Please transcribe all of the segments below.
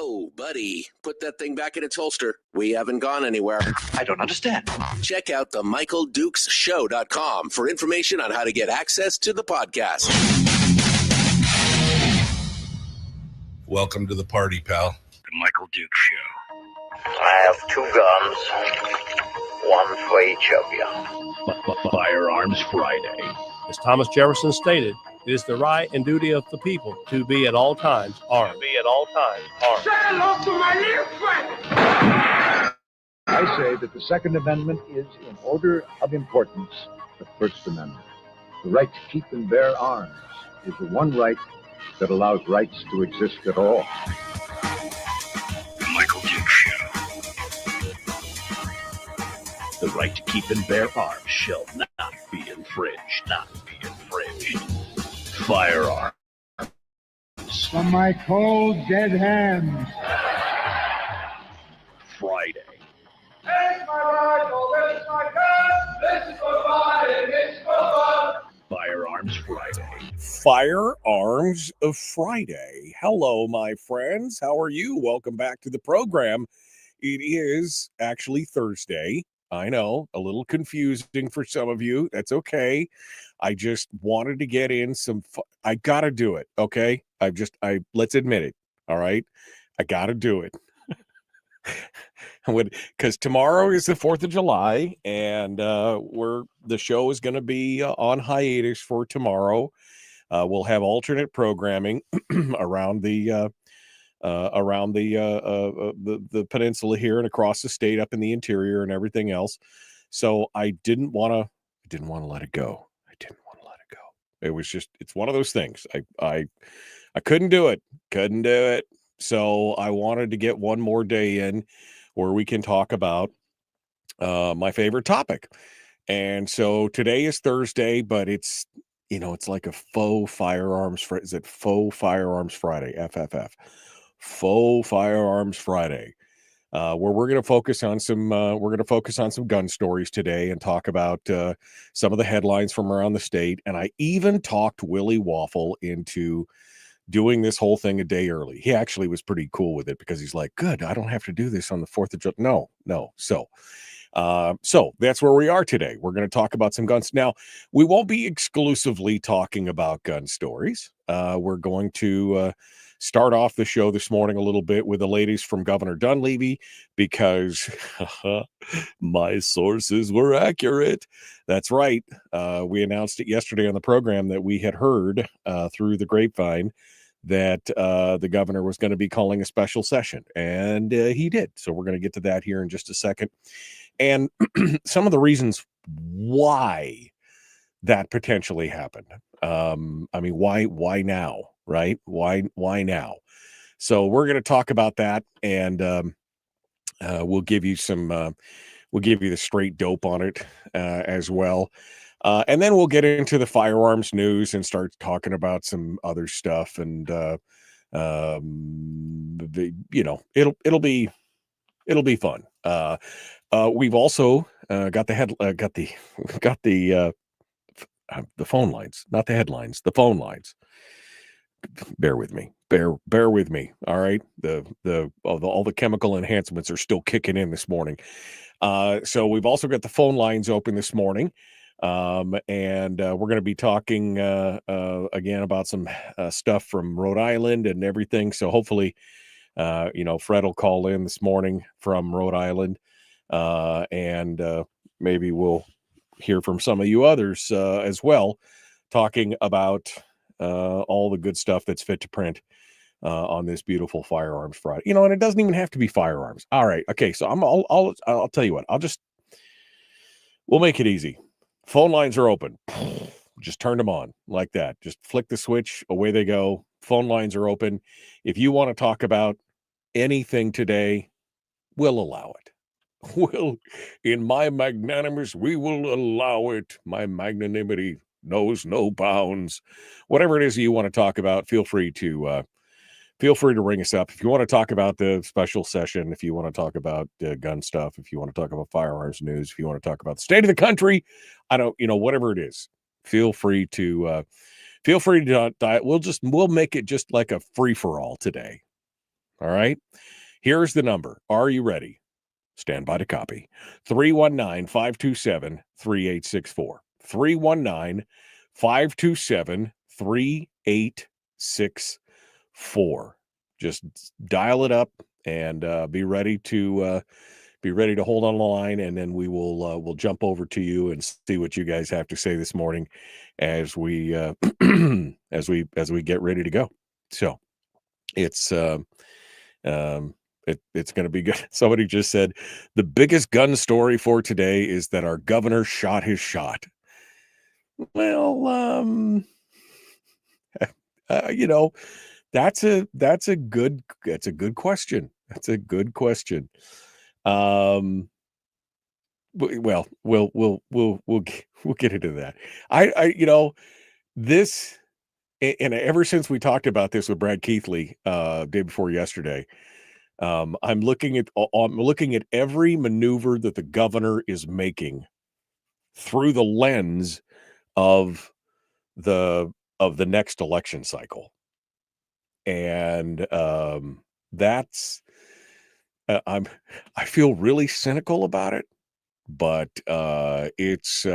Whoa, buddy. Put that thing back in its holster. We haven't gone anywhere. I don't understand. Check out the MichaelDukesShow.com for information on how to get access to the podcast. Welcome to the party, pal. The Michael Dukes Show. I have 2 guns, one for each of you. Firearms Friday. As Thomas Jefferson stated, it is the right and duty of the people to be at all times armed. Say hello to my little friend. I say that the Second Amendment is, in order of importance, the First Amendment. The right to keep and bear arms is the one right that allows rights to exist at all. The Michael Dukes Show. The right to keep and bear arms shall not be infringed. Firearms. From my cold, dead hands. Friday. This is my rifle, this is my gun, this is for fun, and this is for fun. Firearms Friday. Firearms of Friday. Hello, my friends. How are you? Welcome back to the program. It is actually Thursday. I know, a little confusing for some of you. That's okay. I just wanted to get in some I got to do it, okay? Let's admit it, all right? I got to do it. Because tomorrow is the 4th of July, and the show is going to be on hiatus for tomorrow. We'll have alternate programming around the peninsula here and across the state, up in the interior and everything else. So I didn't want to let it go. It was just, it's one of those things. I couldn't do it. So I wanted to get one more day in where we can talk about my favorite topic. And so today is Thursday, but it's like a faux firearms. Is it Faux Firearms Friday? FFF. Faux Firearms Friday, where we're going to focus on some gun stories today and talk about some of the headlines from around the state. And I even talked Willie Waffle into doing this whole thing a day early. He actually was pretty cool with it because he's like, good, I don't have to do this on the 4th of July. No. So that's where we are today. We're going to talk about some guns. Now, we won't be exclusively talking about gun stories. We're going to start off the show this morning a little bit with the ladies from Governor Dunleavy because my sources were accurate. That's right. We announced it yesterday on the program that we had heard through the grapevine that the governor was going to be calling a special session, and he did. So we're going to get to that here in just a second. And some of the reasons why that potentially happened. Why now? Right? Why now? So we're going to talk about that, and we'll give you the straight dope on it as well. And then we'll get into the firearms news and start talking about some other stuff. And it'll be fun. We've also got the phone lines, not the headlines, the phone lines. Bear with me. All right. All the chemical enhancements are still kicking in this morning. So we've also got the phone lines open this morning. And we're going to be talking again about some stuff from Rhode Island and everything. So hopefully, Fred will call in this morning from Rhode Island, and maybe we'll hear from some of you others as well, talking about all the good stuff that's fit to print on this beautiful Firearms Friday. And it doesn't even have to be firearms. All right, okay. So I'll tell you what. We'll make it easy. Phone lines are open. Just turn them on like that. Just flick the switch. Away they go. Phone lines are open. If you want to talk about anything today, we'll allow it. In my magnanimous, we will allow it. My magnanimity knows no bounds. Whatever it is you want to talk about, feel free to ring us up. If you want to talk about the special session, if you want to talk about gun stuff, if you want to talk about firearms news, if you want to talk about the state of the country, whatever it is, feel free to we'll make it just like a free for all today. All right. Here's the number. Are you ready? Stand by to copy. 319-527-3864. 319-527-3864. Just dial it up and be ready to hold on the line, and then we'll jump over to you and see what you guys have to say this morning as we as we get ready to go. So it's it's going to be good. Somebody just said the biggest gun story for today is that our governor shot his shot. Well, that's a good question. That's a good question. Well, we'll get into that. This, and ever since we talked about this with Brad Keithley day before yesterday, I'm looking at every maneuver that the governor is making through the lens of the next election cycle, and that's I feel really cynical about it, but it's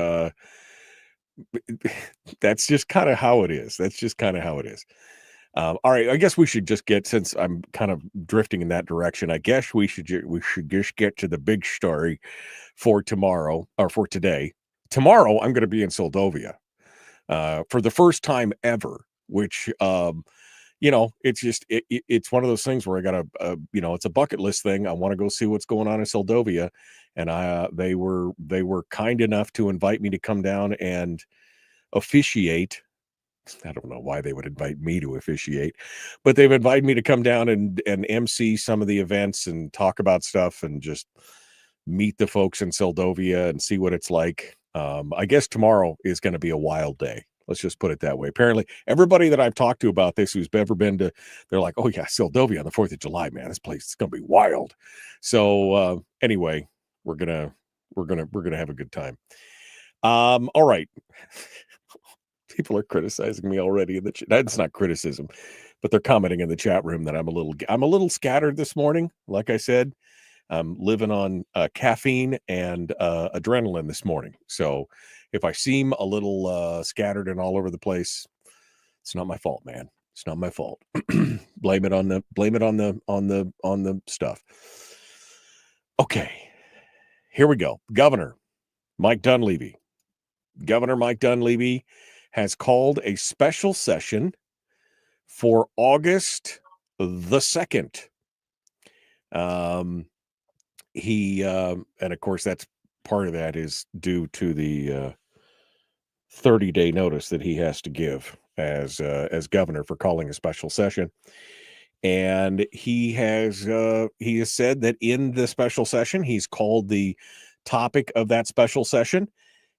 that's just kind of how it is. All right, I guess we should just get, since I'm kind of drifting in that direction, I guess we should just get to the big story for tomorrow, or for today. Tomorrow, I'm going to be in Soldovia for the first time ever, which, it's just, it's one of those things where I got it's a bucket list thing. I want to go see what's going on in Soldovia. And they were kind enough to invite me to come down and officiate. I don't know why they would invite me to officiate, but they've invited me to come down and MC some of the events and talk about stuff and just meet the folks in Soldovia and see what it's like. I guess tomorrow is going to be a wild day. Let's just put it that way. Apparently, everybody that I've talked to about this who's ever been to, they're like, "Oh yeah, Soldovia on the 4th of July, man. This place is going to be wild." So anyway, we're gonna have a good time. All right. People are criticizing me already in the chat. That's not criticism, but they're commenting in the chat room that I'm a little scattered this morning. Like I said, I'm living on caffeine and adrenaline this morning. So if I seem a little scattered and all over the place, it's not my fault, man. It's not my fault. Blame it on the stuff. Okay, here we go. Governor Mike Dunleavy has called a special session for August the 2nd. He and of course that's part of that is due to the 30-day notice that he has to give as governor for calling a special session. And he has said that in the special session, he's called the topic of that special session,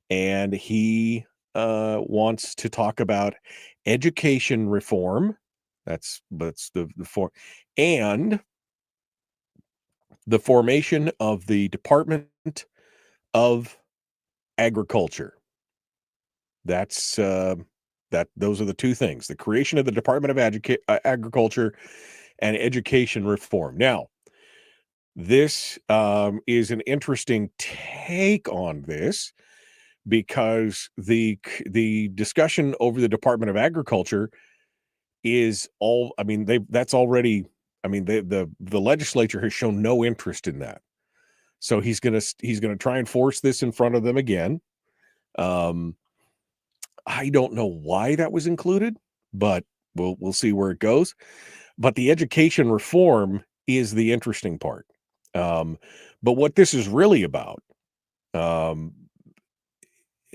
and he wants to talk about education reform. That's the form, and the formation of the Department of Agriculture. That's those are the two things: the creation of the Department of Agriculture and education reform. Now, this is an interesting take on this, because the discussion over the Department of Agriculture is all, the legislature has shown no interest in that. So he's going to try and force this in front of them again. I don't know why that was included, but we'll see where it goes. But the education reform is the interesting part. But what this is really about, and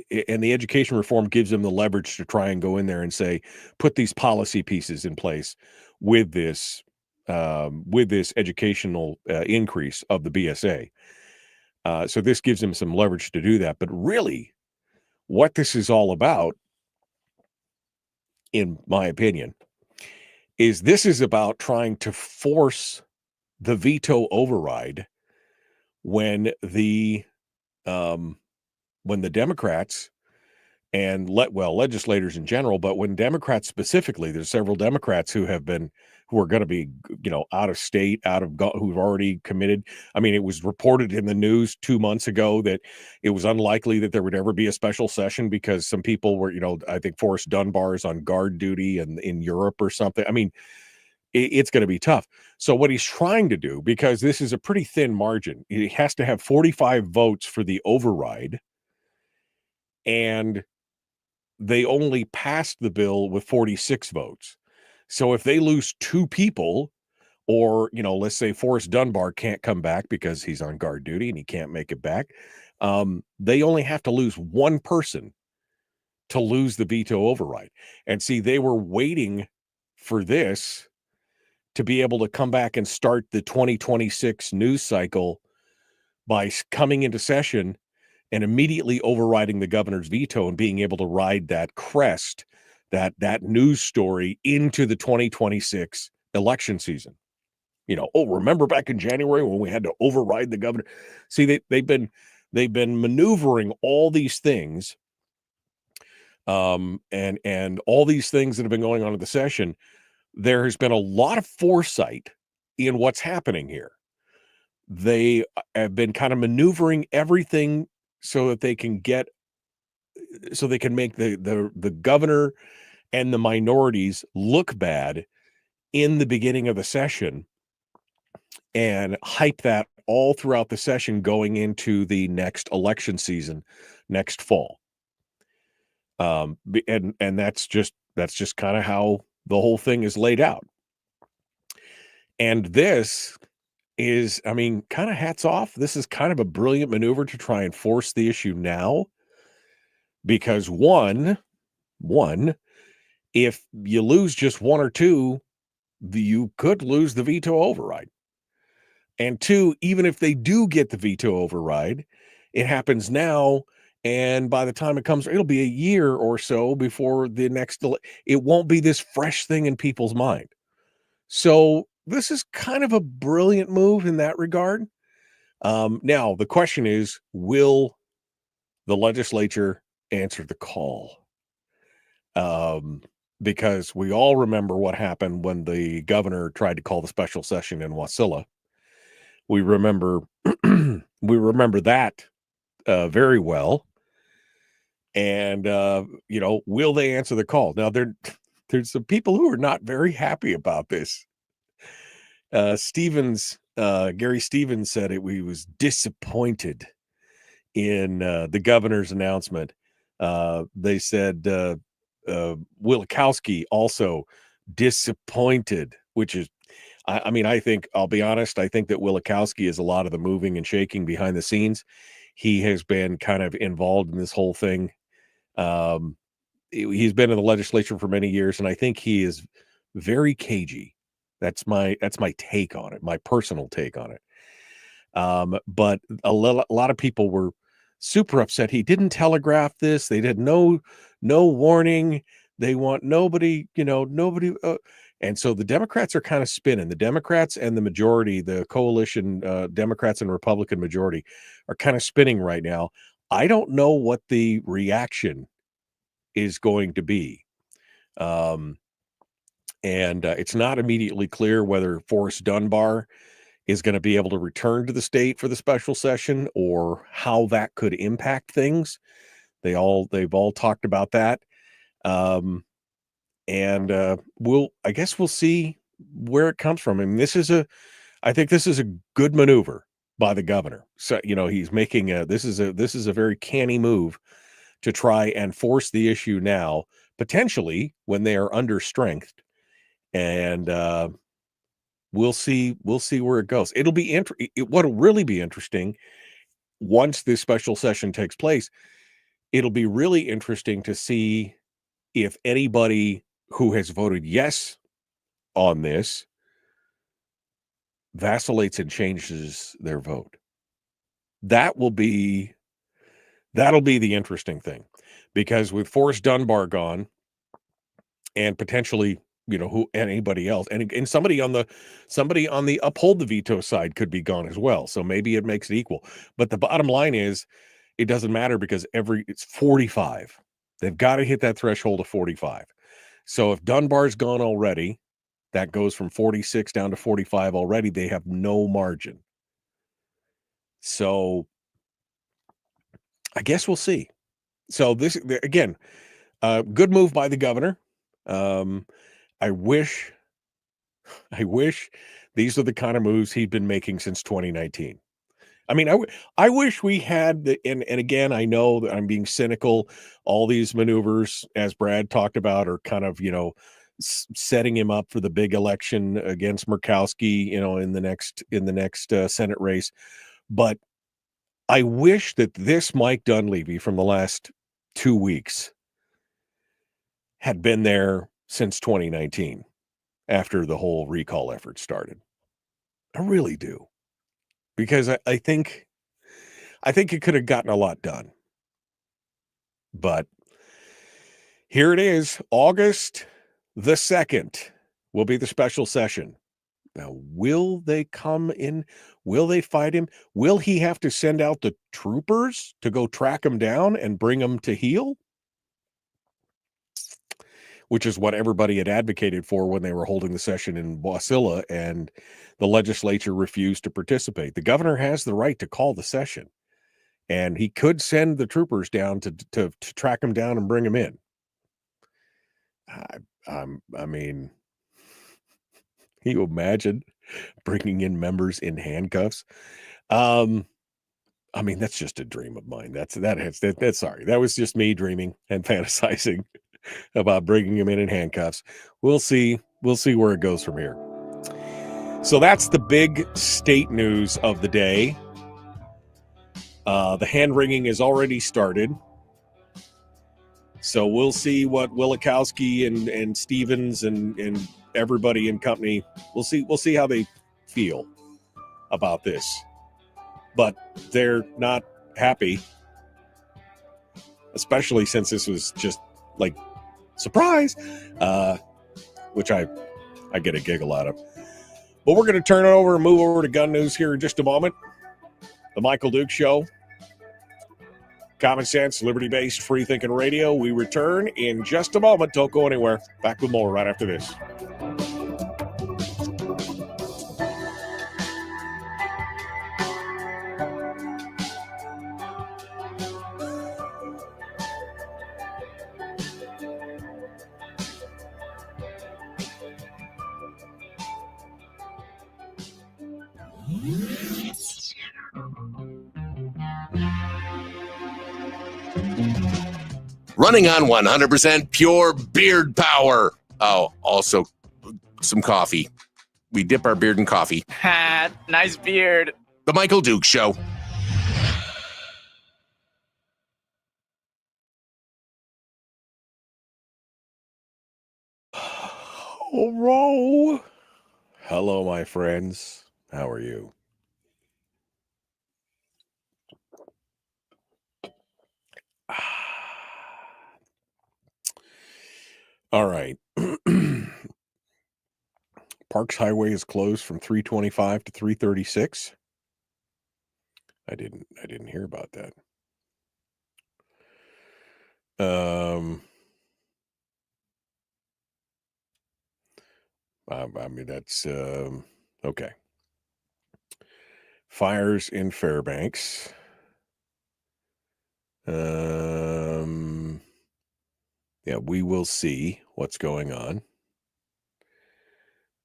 the education reform gives them the leverage to try and go in there and say, put these policy pieces in place with this educational increase of the BSA. So this gives them some leverage to do that. But really, what this is all about, in my opinion, is this is about trying to force the veto override when the Democrats and legislators in general, but when Democrats specifically, there's several Democrats who are going to be, out of state, who've already committed. I mean, it was reported in the news 2 months ago that it was unlikely that there would ever be a special session because some people were, I think Forrest Dunbar is on guard duty in Europe or something. I mean, it's going to be tough. So what he's trying to do, because this is a pretty thin margin, he has to have 45 votes for the override, and they only passed the bill with 46 votes. So if they lose 2 people, or, let's say Forrest Dunbar can't come back because he's on guard duty and he can't make it back, they only have to lose 1 person to lose the veto override. And see, they were waiting for this to be able to come back and start the 2026 news cycle by coming into session and immediately overriding the governor's veto and being able to ride that crest, that news story into the 2026 election season. Remember back in January when we had to override the governor? See, they've been maneuvering all these things, and all these things that have been going on in the session. There has been a lot of foresight in what's happening here. They have been kind of maneuvering everything so that they can make the governor and the minorities look bad in the beginning of the session and hype that all throughout the session going into the next election season next fall. And that's just kind of how the whole thing is laid out. And this is, kind of hats off. This is kind of a brilliant maneuver to try and force the issue now, because one, if you lose just 1 or 2, you could lose the veto override. And 2, even if they do get the veto override, it happens now, and by the time it comes, it'll be a year or so before the next, it won't be this fresh thing in people's mind. So this is kind of a brilliant move in that regard. Now, the question is, will the legislature answer the call? Because we all remember what happened when the governor tried to call the special session in Wasilla. We remember that very well. And, will they answer the call? Now, there's some people who are not very happy about this. Gary Stevens said he was disappointed in the governor's announcement. They said Wilikowski also disappointed, which is, I think, I'll be honest, I think that Wilikowski is a lot of the moving and shaking behind the scenes. He has been kind of involved in this whole thing. He's been in the legislature for many years, and I think he is very cagey. That's my take on it, my personal take on it. But a lot of people were super upset. He didn't telegraph this. They did no warning. They want nobody. And so the Democrats are kind of spinning. The Democrats and the majority, the coalition, Democrats and Republican majority, are kind of spinning right now. I don't know what the reaction is going to be. And it's not immediately clear whether Forrest Dunbar is going to be able to return to the state for the special session, or how that could impact things. They've all talked about that. And I guess we'll see where it comes from. I mean, I think this is a good maneuver by the governor. So, he's making this is a very canny move to try and force the issue now, potentially when they are under strength. And we'll see where it goes. What'll really be interesting once this special session takes place, it'll be really interesting to see if anybody who has voted yes on this vacillates and changes their vote. That'll be the interesting thing, because with Forrest Dunbar gone, and potentially, anybody else, and somebody on the uphold the veto side could be gone as well. So maybe it makes it equal. But the bottom line is, it doesn't matter, because it's 45. They've got to hit that threshold of 45. So if Dunbar's gone already, that goes from 46 down to 45 already. They have no margin. So I guess we'll see. So this, again, good move by the governor. I wish these are the kind of moves he'd been making since 2019. I mean, I wish we had the, and again, I know that I'm being cynical. All these maneuvers, as Brad talked about, are kind of, setting him up for the big election against Murkowski, in the next Senate race. But I wish that this Mike Dunleavy from the last 2 weeks had been there since 2019 after the whole recall effort started. I really do. Because I think it could have gotten a lot done. But here it is, August the 2nd will be the special session. Now, will they come in? Will they fight him? Will he have to send out the troopers to go track him down and bring him to heel? Which is what everybody had advocated for when they were holding the session in Wasilla, and the legislature refused to participate. The governor has the right to call the session, and he could send the troopers down to track him down and bring him in. I mean, can you imagine bringing in members in handcuffs? I mean, that's just a dream of mine. That's sorry. That was just me dreaming and fantasizing about bringing him in handcuffs. We'll see where it goes from here. So that's the big state news of the day. The hand wringing has already started. So we'll see what Wilikowski and Stevens and everybody in company, we'll see how they feel about this. But they're not happy, especially since this was just like surprise, which I get a giggle out of. But we're going to turn it over and move over to gun news here in just a moment. The Michael Duke Show. Common sense, liberty-based, free-thinking radio. We return in just a moment. Don't go anywhere. Back with more right after this. Running on 100% pure beard power. Oh, also some coffee. We dip our beard in coffee. Ha, nice beard. The Michael Duke Show. Hello, my friends. How are you? All right. Parks Highway is closed from 325 to 336. I didn't hear about that. I mean, that's okay. Fires in Fairbanks. Yeah, we will see what's going on.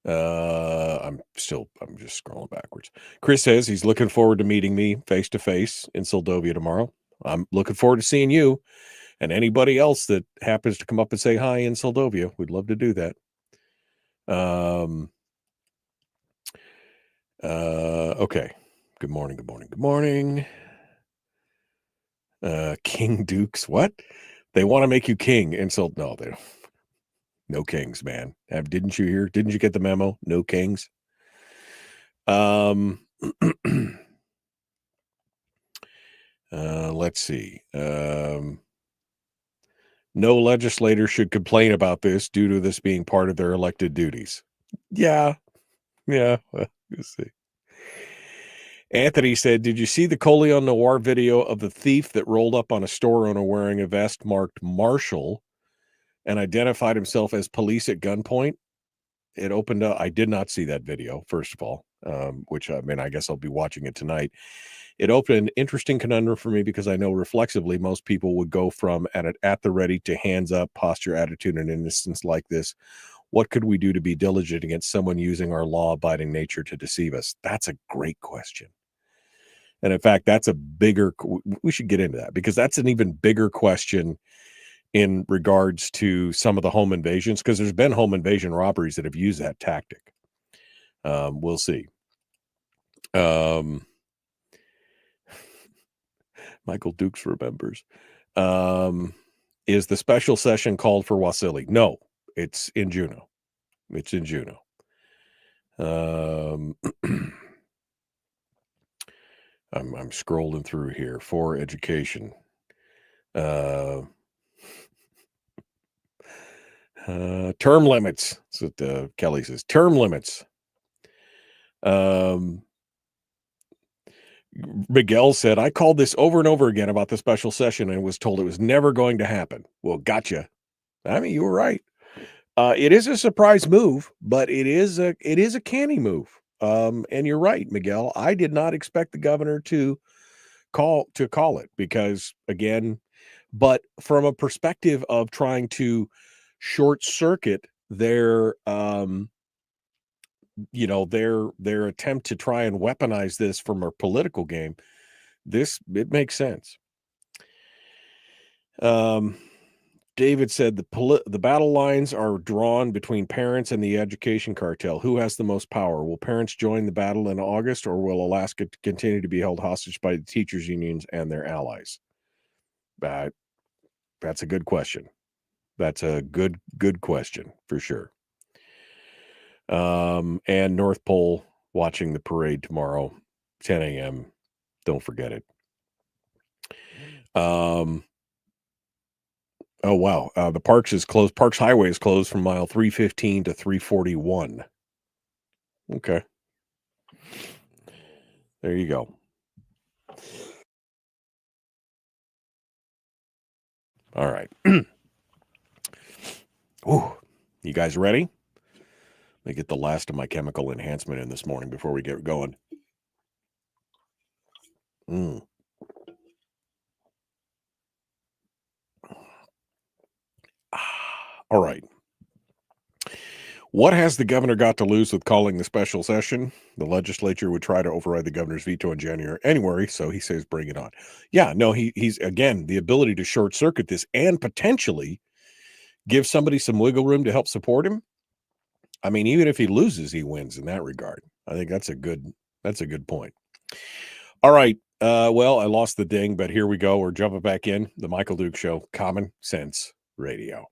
I'm just scrolling backwards. Chris says he's looking forward to meeting me face to face in Soldovia tomorrow. I'm looking forward to seeing you and anybody else that happens to come up and say hi in Soldovia. We'd love to do that. Okay. Good morning. King Dukes, what? They want to make you king. And so, no, they don't. No kings, man. Didn't you hear? Didn't you get the memo? No kings. Let's see. No legislator should complain about this due to this being part of their elected duties. Yeah. We'll see. Anthony said, did you see the Coleon Noir video of the thief that rolled up on a store owner wearing a vest marked Marshall and identified himself as police at gunpoint? It opened up. I did not see that video, first of all, which I mean, I guess I'll be watching it tonight. It opened an interesting conundrum for me because I know reflexively most people would go from at the ready to hands up posture, attitude, in an instance like this. What could we do to be diligent against someone using our law-abiding nature to deceive us? That's a great question. And in fact, that's a bigger, we should get into that because that's an even bigger question in regards to some of the home invasions, because there's been home invasion robberies that have used that tactic. We'll see. Michael Dukes remembers. Is the special session called for Wasili? No, it's in Juneau. It's in Juneau. I'm scrolling through here for education. Term limits. That's what Kelly says. Term limits. Miguel said, I called this over and over again about the special session and was told it was never going to happen. Well, gotcha. I mean, you were right. It is a surprise move, but it is a canny move. And you're right, Miguel. I did not expect the governor to call it because, again, but from a perspective of trying to short circuit their their attempt to try and weaponize this from a political game, it makes sense. David said the battle lines are drawn between parents and the education cartel. Who has the most power? Will parents join the battle in August, or will Alaska continue to be held hostage by the teachers' unions and their allies? That's a good question. That's a good question for sure. And North Pole watching the parade tomorrow, 10 a.m. Don't forget it. Oh, wow. The Parks is closed. Parks Highway is closed from mile 315 to 341. Okay. There you go. All right. Ooh, you guys ready? Let me get the last of my chemical enhancement in this morning before we get going. All right. What has the governor got to lose with calling the special session? The legislature would try to override the governor's veto in January, so he says bring it on. Yeah, no, he's again, the ability to short circuit this and potentially give somebody some wiggle room to help support him. I mean, even if he loses, he wins in that regard. I think that's a good point. All right. Well, I lost the ding, but here we go. We're jumping back in. The Michael Duke Show, Common Sense Radio.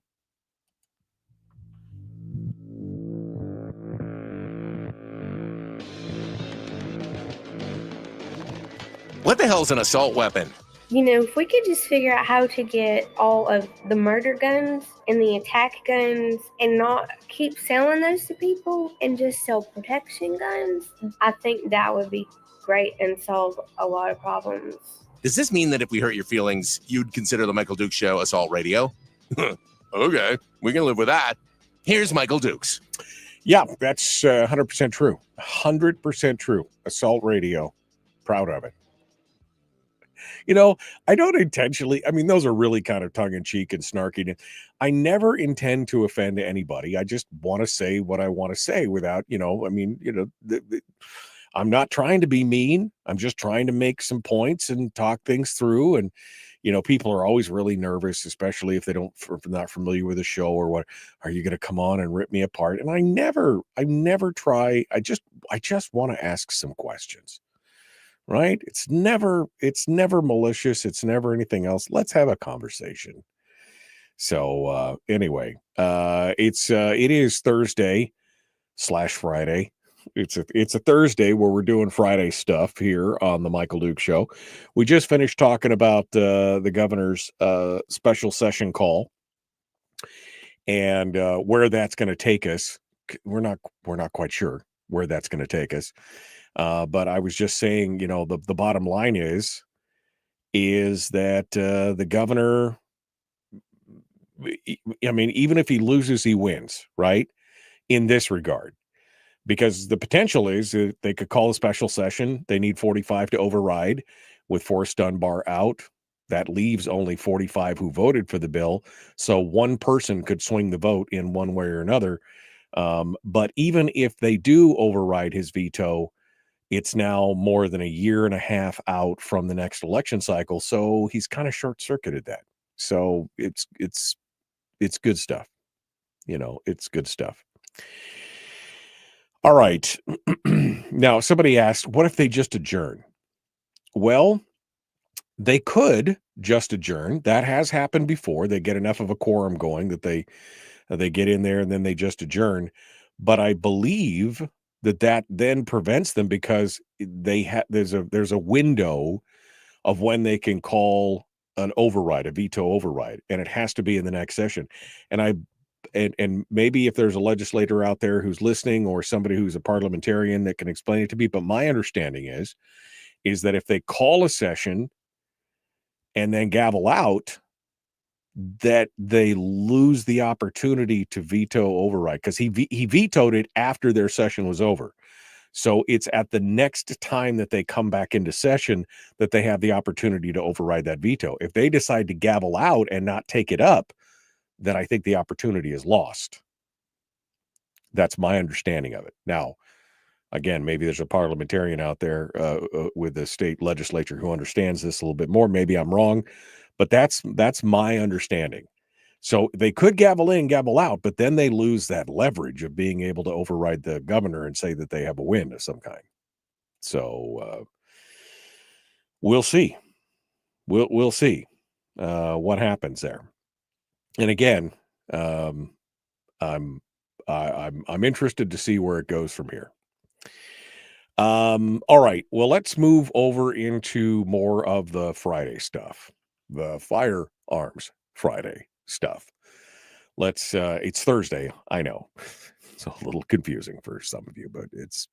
What the hell's an assault weapon? You know, if we could just figure out how to get all of the murder guns and the attack guns and not keep selling those to people and just sell protection guns, I think that would be great and solve a lot of problems. Does this mean that if we hurt your feelings, you'd consider the Michael Dukes Show assault radio? Okay, we can live with that. Here's Michael Dukes. Yeah, that's 100% true. 100% true. Assault radio. Proud of it. You know, I don't intentionally, I mean, those are really kind of tongue-in-cheek and snarky. I never intend to offend anybody. I just want to say what I want to say without, I'm not trying to be mean. I'm just trying to make some points and talk things through. And, people are always really nervous, especially if they're not familiar with the show or what, are you going to come on and rip me apart? And I never try. I just want to ask some questions. Right? It's never malicious. It's never anything else. Let's have a conversation. So anyway, it is Thursday/Friday. It's a Thursday where we're doing Friday stuff here on the Michael Duke Show. We just finished talking about the governor's special session call and where that's going to take us. We're not quite sure where that's going to take us. But I was just saying, the bottom line is that the governor, I mean, even if he loses, he wins, right? In this regard, because the potential is that they could call a special session. They need 45 to override with Forrest Dunbar out. That leaves only 45 who voted for the bill. So one person could swing the vote in one way or another. But even if they do override his veto, it's now more than a year and a half out from the next election cycle. So he's kind of short-circuited that. So it's good stuff. It's good stuff. All right. Now, somebody asked, what if they just adjourn? Well, they could just adjourn. That has happened before. They get enough of a quorum going that they get in there and then they just adjourn. But I believe that then prevents them because there's a window of when they can call an override, a veto override, and it has to be in the next session. And maybe if there's a legislator out there who's listening or somebody who's a parliamentarian that can explain it to me, but my understanding is that if they call a session and then gavel out, that they lose the opportunity to veto override, because he vetoed it after their session was over. So it's at the next time that they come back into session that they have the opportunity to override that veto. If they decide to gavel out and not take it up, then I think the opportunity is lost. That's my understanding of it. Now, again, maybe there's a parliamentarian out there with the state legislature who understands this a little bit more. Maybe I'm wrong, but that's my understanding. So they could gavel in, gavel out, but then they lose that leverage of being able to override the governor and say that they have a win of some kind. So we'll see. We'll see what happens there. And again, I'm interested to see where it goes from here. All right. Well, let's move over into more of the Friday stuff, the firearms Friday stuff. It's Thursday. I know it's a little confusing for some of you, but it's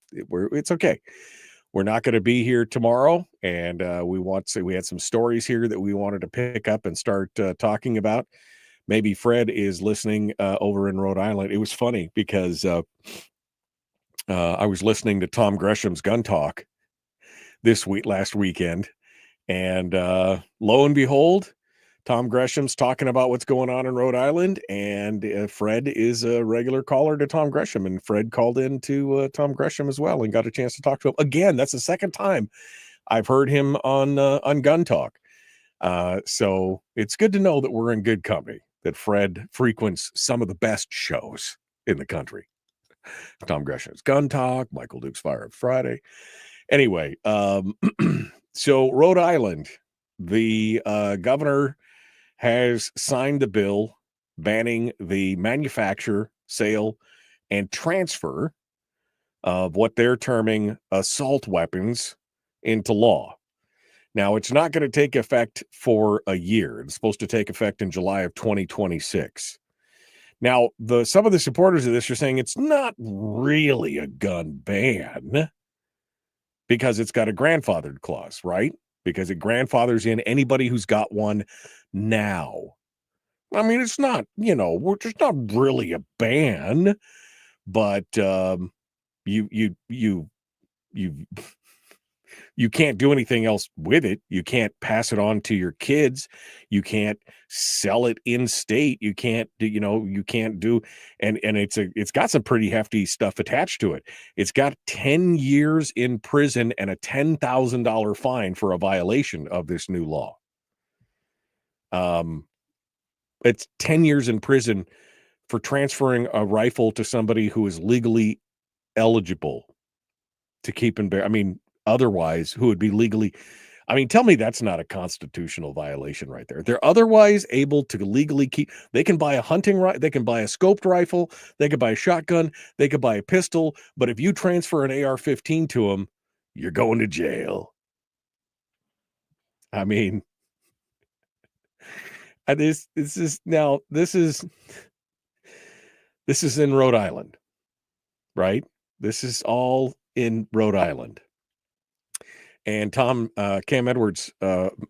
okay. We're not going to be here tomorrow, and we had some stories here that we wanted to pick up and start talking about. Maybe Fred is listening over in Rhode Island. It was funny because I was listening to Tom Gresham's Gun Talk last weekend, and lo and behold, Tom Gresham's talking about what's going on in Rhode Island, and Fred is a regular caller to Tom Gresham, and Fred called in to Tom Gresham as well and got a chance to talk to him. Again, that's the second time I've heard him on Gun Talk. So it's good to know that we're in good company, that Fred frequents some of the best shows in the country. Tom Gresham's Gun Talk, Michael Duke's Fire Friday. Anyway, so Rhode Island, the governor has signed the bill banning the manufacture, sale, and transfer of what they're terming assault weapons into law. Now, it's not going to take effect for a year. It's supposed to take effect in July of 2026. Now, some of the supporters of this are saying it's not really a gun ban because it's got a grandfathered clause, right? Because it grandfathers in anybody who's got one now. I mean, it's not, it's not really a ban, but you can't do anything else with it. You can't pass it on to your kids. You can't sell it in state. You can't do, and it's got some pretty hefty stuff attached to it. It's got 10 years in prison and a $10,000 fine for a violation of this new law. It's 10 years in prison for transferring a rifle to somebody who is legally eligible to keep and bear. I mean, otherwise, who would be legally, tell me that's not a constitutional violation right there. They're otherwise able to legally keep, they can buy a hunting rifle, they can buy a scoped rifle, they could buy a shotgun, they could buy a pistol, but if you transfer an AR-15 to them, you're going to jail. I mean, this is in Rhode Island, right? This is all in Rhode Island. And Cam Edwards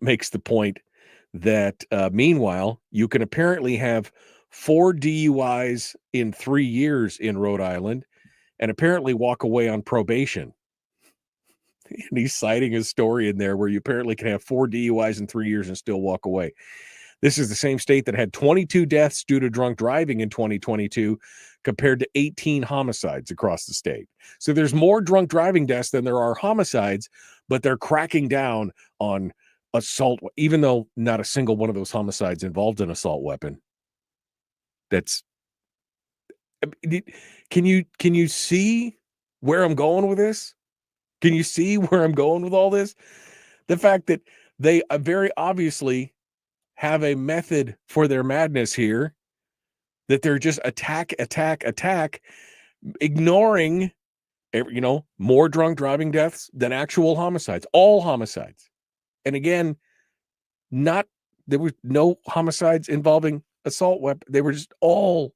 makes the point that meanwhile, you can apparently have 4 DUIs in 3 years in Rhode Island and apparently walk away on probation. And he's citing his story in there where you apparently can have 4 DUIs in 3 years and still walk away. This is the same state that had 22 deaths due to drunk driving in 2022 compared to 18 homicides across the state. So there's more drunk driving deaths than there are homicides, but they're cracking down on assault, even though not a single one of those homicides involved an assault weapon. Can you see where I'm going with this? Can you see where I'm going with all this? The fact that they very obviously have a method for their madness here, that they're just attack, ignoring, more drunk driving deaths than actual homicides, all homicides. And again, there was no homicides involving assault weapon. They were just all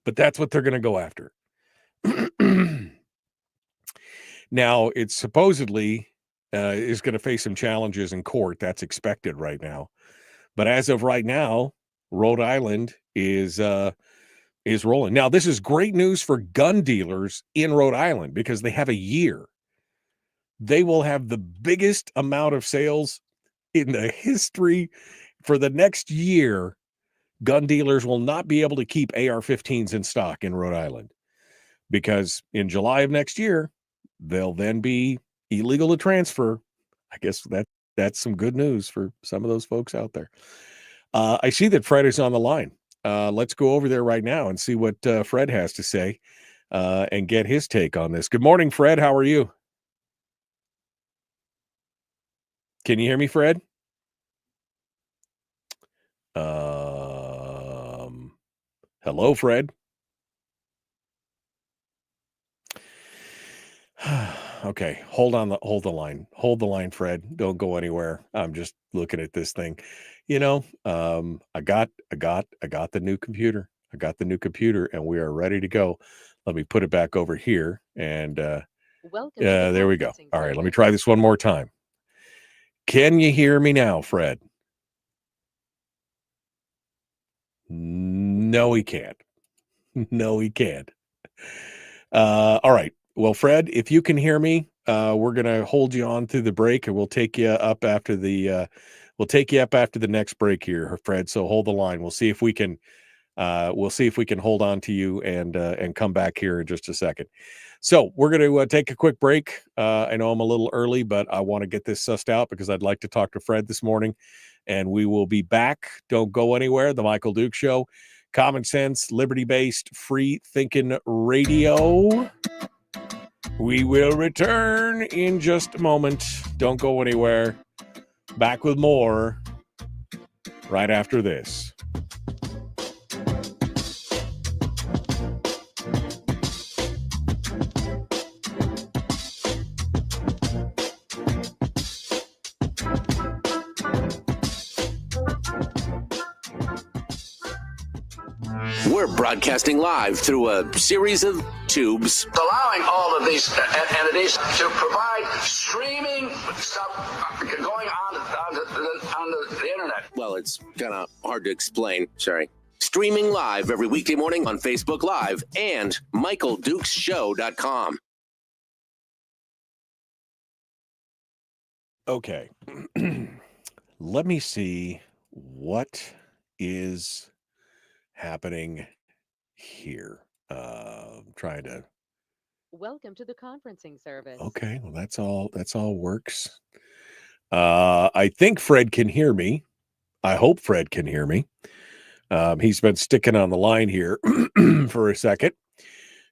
but that's what they're going to go after. Now, it's supposedly is going to face some challenges in court. That's expected right now. But as of right now, Rhode Island is rolling. Now, this is great news for gun dealers in Rhode Island because they have a year. They will have the biggest amount of sales in the history for the next year. Gun dealers will not be able to keep AR-15s in stock in Rhode Island because in July of next year, they'll then be illegal to transfer. I guess that's some good news for some of those folks out there. I see that Fred is on the line. Let's go over there right now and see what Fred has to say and get his take on this. Good morning, Fred. How are you? Can you hear me, Fred? Hello, Fred. Okay, hold the line, Fred. Don't go anywhere. I'm just looking at this thing. I got the new computer. And we are ready to go. Let me put it back over here and there we go. All right, let me try this one more time. Can you hear me now, Fred? No, he can't. All right. Well, Fred, if you can hear me, we're going to hold you on through the break and we'll take you up after the next break here, Fred. So hold the line. We'll see if we can hold on to you and come back here in just a second. So we're going to take a quick break. I know I'm a little early, but I want to get this sussed out because I'd like to talk to Fred this morning, and we will be back. Don't go anywhere. The Michael Duke Show, common sense, liberty-based, free-thinking radio. We will return in just a moment. Don't go anywhere. Back with more right after this. We're broadcasting live through a series of tubes. Allowing all of these entities to provide streaming stuff going on the internet. Well, it's kind of hard to explain. Sorry. Streaming live every weekday morning on Facebook Live and MichaelDukesShow.com. Okay. Let me see what is happening here. Trying to. Welcome to the conferencing service. Okay, well that's all works. I think Fred can hear me. I hope Fred can hear me. He's been sticking on the line here for a second.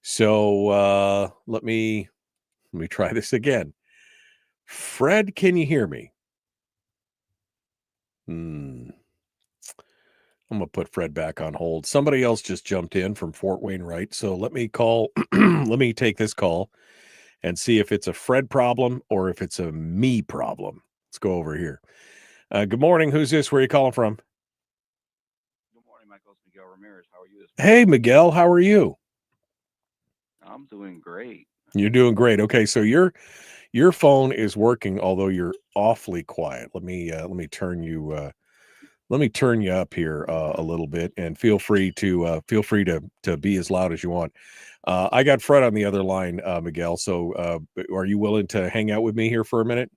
So let me try this again. Fred, can you hear me? I'm going to put Fred back on hold. Somebody else just jumped in from Fort Wayne, right? So let me take this call and see if it's a Fred problem or if it's a me problem. Let's go over here. Good morning. Who's this? Where are you calling from? Good morning, Michael. It's Miguel Ramirez. How are you this morning? Hey, Miguel. How are you? I'm doing great. You're doing great. Okay, so you're Your phone is working, although you're awfully quiet. Let me turn you up here a little bit, and feel free to be as loud as you want. I got Fred on the other line, Miguel. So are you willing to hang out with me here for a minute?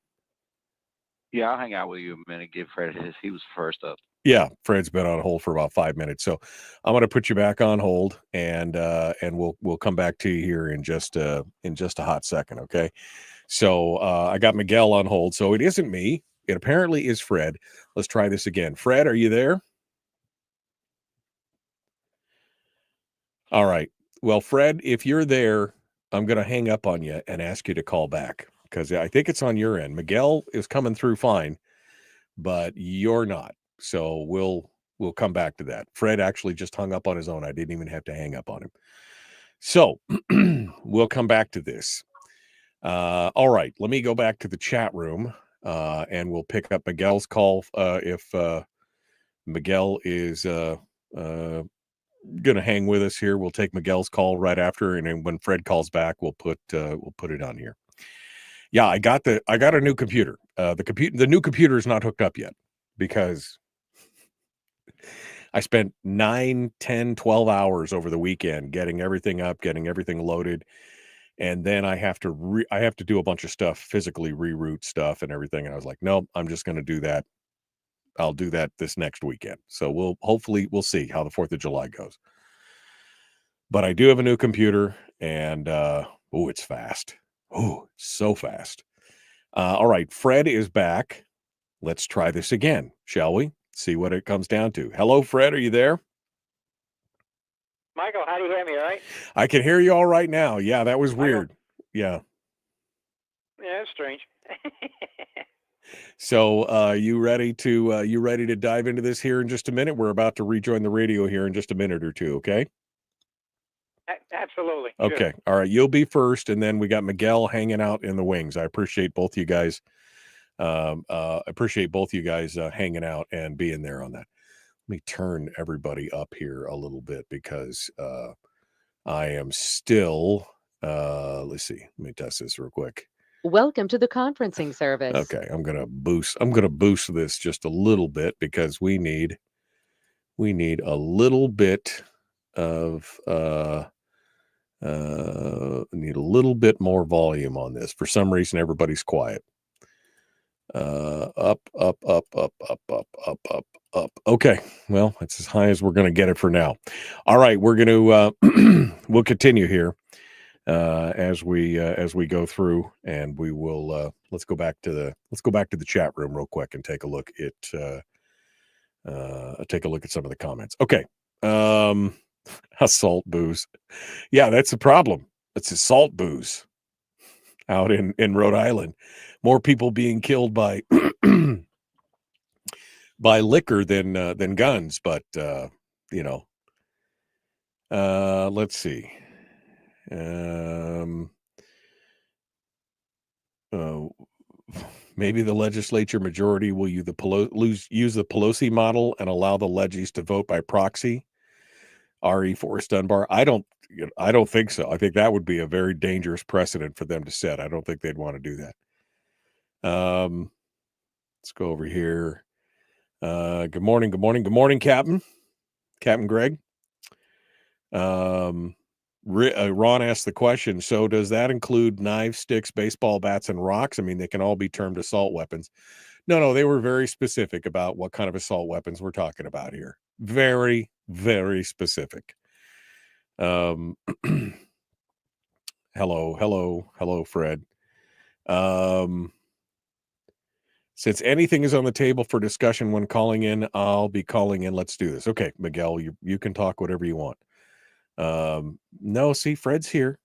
Yeah, I'll hang out with you a minute. Give Fred his. He was first up. Yeah, Fred's been on hold for about 5 minutes, so I'm going to put you back on hold, and we'll come back to you here in just a hot second, okay? So I got Miguel on hold, so it isn't me. It apparently is Fred. Let's try this again. Fred, are you there? All right. Well, Fred, if you're there, I'm going to hang up on you and ask you to call back because I think it's on your end. Miguel is coming through fine, but you're not. So we'll come back to that. Fred actually just hung up on his own. I didn't even have to hang up on him. So we'll come back to this. All right. Let me go back to the chat room and we'll pick up Miguel's call if Miguel is going to hang with us here. We'll take Miguel's call right after, and then when Fred calls back, we'll put it on here. Yeah, I got a new computer. The new computer is not hooked up yet because I spent 9, 10, 12 hours over the weekend getting everything up, getting everything loaded. And then I have to do a bunch of stuff, physically reroute stuff and everything. And I was like, nope, I'm just going to do that. I'll do that this next weekend. So we'll see how the 4th of July goes. But I do have a new computer, and it's fast. Oh, so fast. All right, Fred is back. Let's try this again, shall we? See what it comes down to. Hello, Fred. Are you there? Michael, how do you hear me, all right? I can hear you all right now. Yeah, that was weird. Yeah. Yeah, that's strange. So you ready to dive into this here in just a minute? We're about to rejoin the radio here in just a minute or two, okay? Absolutely. Okay. Sure. All right. You'll be first, and then we got Miguel hanging out in the wings. I appreciate both you guys. Hanging out and being there on that. Let me turn everybody up here a little bit because I am still let's see. Let me test this real quick. Welcome to the conferencing service. Okay, I'm gonna boost this just a little bit because we need a little bit of need a little bit more volume on this. For some reason, everybody's quiet. Up. Okay, well, that's as high as we're going to get it for now. All right, we're going to we'll continue here as we go through, and we will let's go back to the chat room real quick and take a look at some of the comments. Okay, assault booze. Yeah, that's the problem. It's assault booze out in Rhode Island. More people being killed by by liquor than guns, but let's see. Maybe the legislature majority will use the Pelosi model and allow the legis to vote by proxy. R.E. Forrest Dunbar. I don't think so. I think that would be a very dangerous precedent for them to set. I don't think they'd want to do that. Let's go over here. Good morning, Captain Greg. Ron asked the question, so does that include knives, sticks, baseball bats, and rocks? I mean, they can all be termed assault weapons. No, they were very specific about what kind of assault weapons we're talking about here. Very, very specific. Hello, Fred. Since anything is on the table for discussion when calling in, I'll be calling in. Let's do this. Okay, Miguel, you can talk whatever you want. No, see, Fred's here.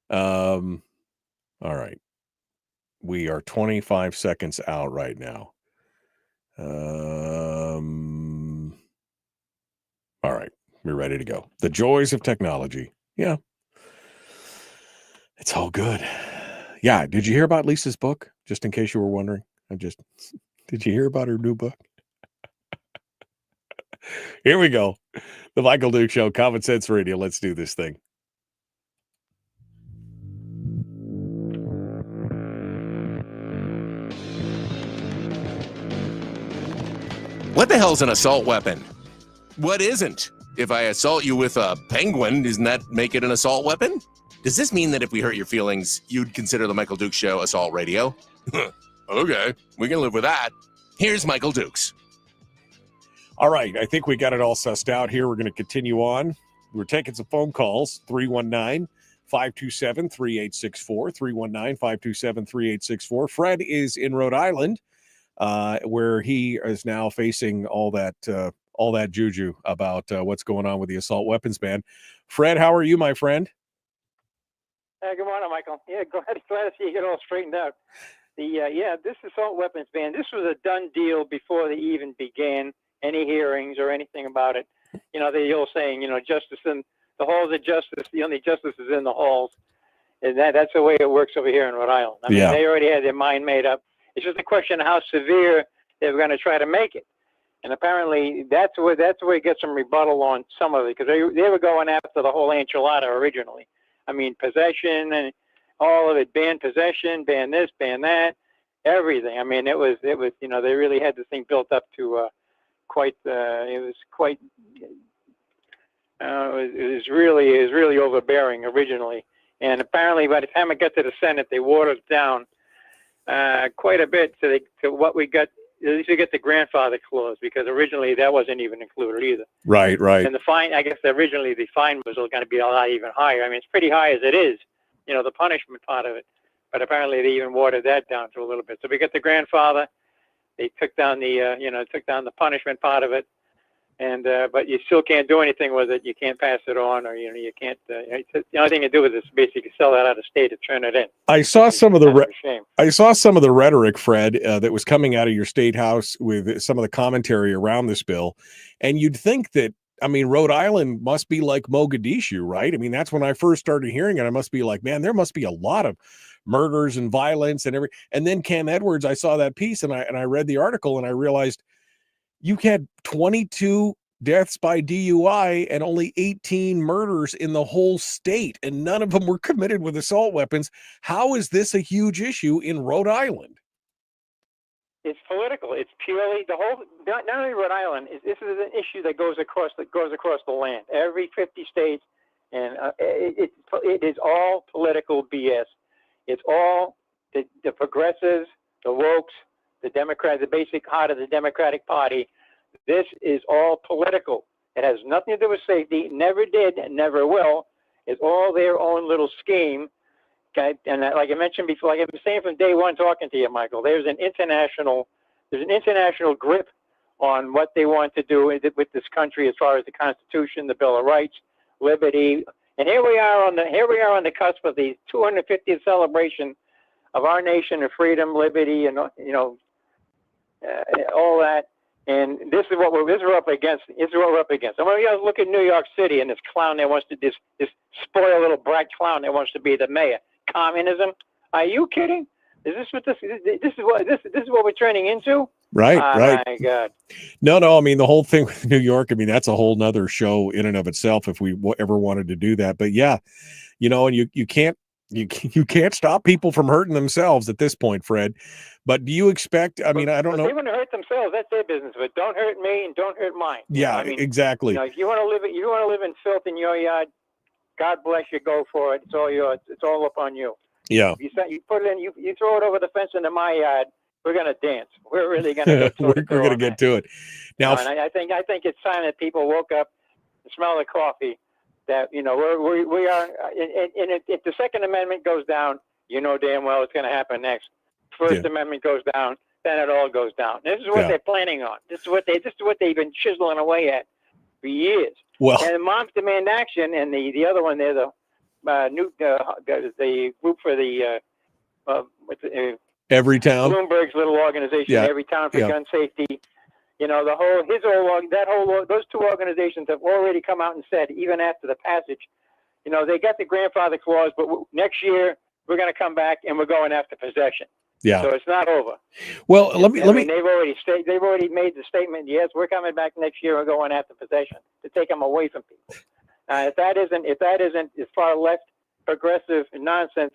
All right. We are 25 seconds out right now. All right. We're ready to go. The joys of technology. Yeah. It's all good. Yeah. Did you hear about Lisa's book? Just in case you were wondering. Did you hear about her new book? Here we go. The Michael Duke Show, Common Sense Radio. Let's do this thing. What the hell's an assault weapon? What isn't? If I assault you with a penguin, doesn't that make it an assault weapon? Does this mean that if we hurt your feelings, you'd consider the Michael Dukes Show assault radio? Okay, we can live with that. Here's Michael Dukes. All right, I think we got it all sussed out here. We're going to continue on. We're taking some phone calls, 319-527-3864, 319-527-3864. Fred is in Rhode Island, where he is now facing all that juju about what's going on with the assault weapons ban. Fred, how are you, my friend? Good morning, Michael. Yeah, glad to see you get all straightened out. This assault weapons ban, this was a done deal before they even began any hearings or anything about it. You know, the old saying, justice in the halls of justice, the only justice is in the halls. And that's the way it works over here in Rhode Island. I mean, they already had their mind made up. It's just a question of how severe they were going to try to make it. And apparently that's where you get some rebuttal on some of it, because they were going after the whole enchilada originally. I mean, possession and all of it, ban possession, ban this, ban that, everything. I mean, it was they really had this thing built up to it was really overbearing originally. And apparently by the time it got to the Senate, they watered it down quite a bit to what we got. At least we get the grandfather clause, because originally that wasn't even included either. Right. And the fine, I guess originally the fine was going to be a lot even higher. I mean, it's pretty high as it is, the punishment part of it. But apparently they even watered that down to a little bit. So we get the grandfather. They took down the punishment part of it. And but you still can't do anything with it. You can't pass it on, or you can't. The only thing you do with it is basically sell that out of state or turn it in. I saw some of the rhetoric, Fred, that was coming out of your state house with some of the commentary around this bill, and you'd think that, I mean, Rhode Island must be like Mogadishu, right? I mean, that's when I first started hearing it. I must be like, man, there must be a lot of murders and violence and everything. And then Cam Edwards, I saw that piece and I read the article and I realized you had 22 deaths by DUI and only 18 murders in the whole state, and none of them were committed with assault weapons. How is this a huge issue in Rhode Island? It's political. It's purely the whole. Not only Rhode Island. This is an issue that goes across the land. Every 50 states, and it is all political BS. It's all the progressives, the wokes, the Democrats, the basic heart of the Democratic Party. This is all political. It has nothing to do with safety. Never did, and never will. It's all their own little scheme. Okay, and like I mentioned before, like I've been saying from day one, talking to you, Michael, there's an international grip on what they want to do with this country as far as the Constitution, the Bill of Rights, liberty, and here we are on the cusp of the 250th celebration of our nation of freedom, liberty, and all that. And this is what we're up against. This is what we're up against. And when you look at New York City and this clown that wants to this spoiled little brat clown that wants to be the mayor. Communism? Are you kidding? Is this what this is what we're turning into? Right, right. My God. No. I mean, the whole thing with New York, I mean, that's a whole nother show in and of itself if we ever wanted to do that. But yeah, and you can't stop people from hurting themselves at this point, Fred. But do you expect? I mean, I don't know. They want to hurt themselves. That's their business. But don't hurt me and don't hurt mine. Yeah, I mean, exactly. If you want to live in filth in your yard, God bless you. Go for it. It's all yours. It's all up on you. Yeah. You put it in. You throw it over the fence into my yard. We're gonna dance. We're really gonna. We're gonna get to it now. And I think it's time that people woke up and smell the coffee. That we are. And if the Second Amendment goes down, damn well it's gonna happen next. First Amendment goes down, then it all goes down. This is what they're planning on. This is what they've been chiseling away at for years. Well, and Moms Demand Action, and the other one there, the group for the Everytown. Bloomberg's little organization, Everytown for Gun Safety. Those two organizations have already come out and said, even after the passage, they got the grandfather clause, but next year we're going to come back and we're going after possession. Yeah. So it's not over. Well, let me. They've already made the statement. Yes, we're coming back next year and going after possession to take them away from people. If that isn't as far left progressive nonsense,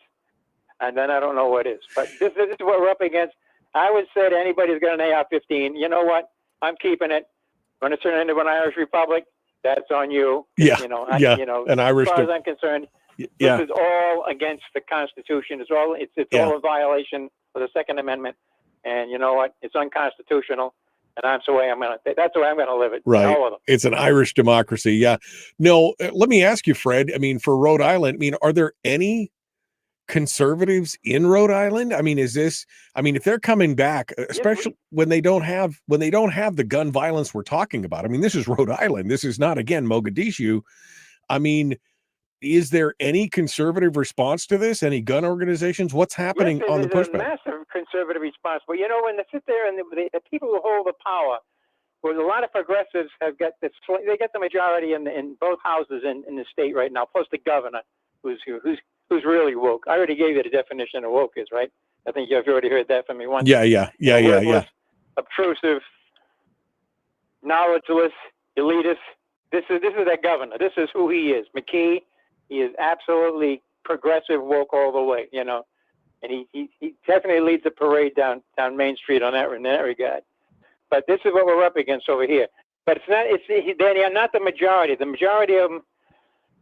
and then I don't know what is. But this is what we're up against. I would say to anybody who's got an AR-15, you know what? I'm keeping it. When it's turned into an Irish Republic, that's on you. Yeah, You know, an Irish. As far as I'm concerned, yeah, this is all against the Constitution. It's all all a violation of the Second Amendment. And you know what? It's unconstitutional. And that's the way I'm gonna live it. right. All of them. It's an Irish democracy. Yeah. No, let me ask you, Fred. I mean, for Rhode Island, I mean, are there any conservatives in Rhode Island? I mean, if they're coming back, especially when they don't have the gun violence we're talking about. I mean, this is Rhode Island. This is not, again, Mogadishu. I mean, is there any conservative response to this? Any gun organizations? What's happening on the pushback? There's a massive conservative response. But you know, when they sit there and the people who hold the power, well, a lot of progressives have got they get the majority in both houses in the state right now, plus the governor, who's really woke. I already gave you the definition of woke is, right? I think you've already heard that from me once. Yeah. Obtrusive, knowledgeless, elitist. This is that governor. This is who he is. McKee. He is absolutely progressive woke all the way, you know, and he definitely leads the parade down Main Street in that regard. But this is what we're up against over here. But they are not the majority. The majority of them,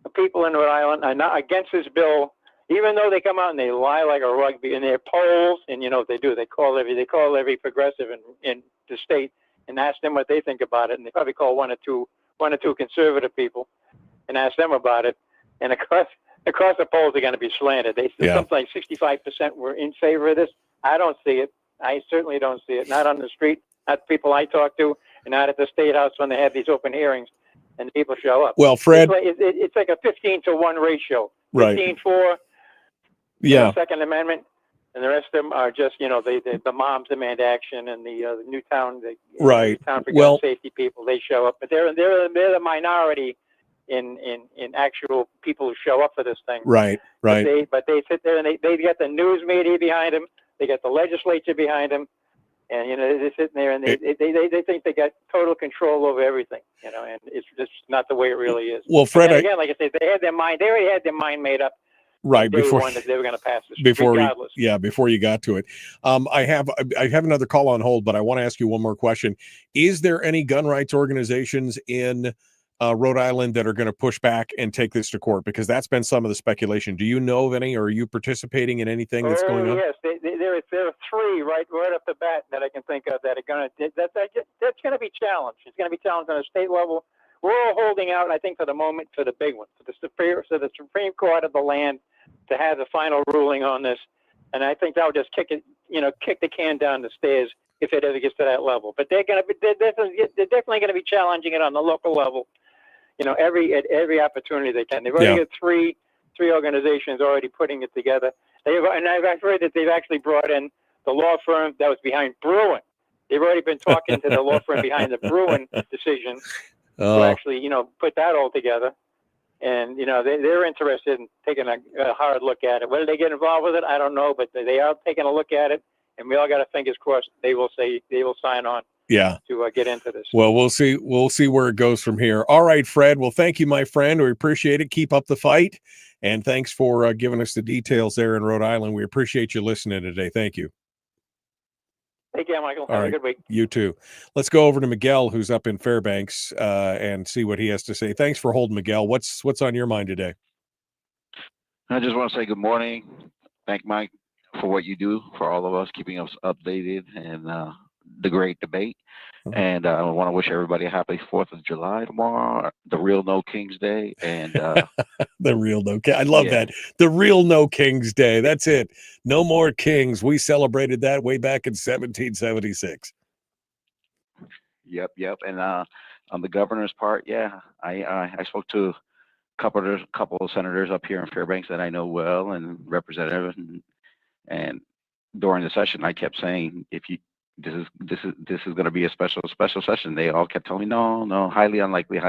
the people in Rhode Island, are not against this bill, even though they come out and they lie like a rug in their polls. And you know what they do? They call every progressive in the state and ask them what they think about it. And they probably call one or two conservative people and ask them about it. And across the polls, they're going to be slanted. Something like 65% were in favor of this. I don't see it. I certainly don't see it. Not on the street, not the people I talk to, and not at the State House when they have these open hearings and the people show up. Well, Fred, it's like a 15-to-1 ratio. Right. 15 for the Second Amendment, and the rest of them are just, you know, the moms demand action, and the Newtown, Newtown for gun safety people, they show up, but they're the minority in actual people who show up for this thing. Right. But they sit there and they get the news media behind them, they get the legislature behind them, and you know they're sitting there and they think they got total control over everything, you know, and it's just not the way it really is. Well, Fred, again, like I said, they already had their mind made up. Right before that they were going to pass this. Before you got to it, I have another call on hold, but I want to ask you one more question. Is there any gun rights organizations in Rhode Island that are going to push back and take this to court? Because that's been some of the speculation. Do you know of any, or are you participating in anything that's going on? Yes, there are three right off the bat that I can think of that are going to that's going to be challenged. It's going to be challenged on a state level. We're all holding out, I think, for the moment for the big one, for the Supreme Court of the land to have the final ruling on this, and I think that would just kick the can down the stairs if it ever gets to that level. But they're definitely going to be challenging it on the local level. You know, at every opportunity they can. They've already got three organizations already putting it together. I've heard that they've actually brought in the law firm that was behind Bruin. They've already been talking to the law firm behind the Bruin decision to actually, you know, put that all together. And, you know, they're interested in taking a hard look at it. Whether they get involved with it, I don't know, but they are taking a look at it. And we all got our fingers crossed they will sign on. Yeah. To get into this. Well, we'll see where it goes from here. All right, Fred. Well, thank you, my friend. We appreciate it. Keep up the fight. And thanks for giving us the details there in Rhode Island. We appreciate you listening today. Thank you. Take care, Michael. Have a good week. You too. Let's go over to Miguel, who's up in Fairbanks, and see what he has to say. Thanks for holding, Miguel. What's on your mind today? I just want to say good morning. Thank Mike for what you do for all of us, keeping us updated and the great debate. And I want to wish everybody a happy 4th of July tomorrow, the real No Kings Day. And the real No Kings. I love that. The real No Kings Day. That's it. No more kings. We celebrated that way back in 1776. Yep. And on the governor's part, I spoke to a couple of senators up here in Fairbanks that I know well, and representatives, and during the session I kept saying, this is going to be a special session. They all kept telling me, no, highly unlikely.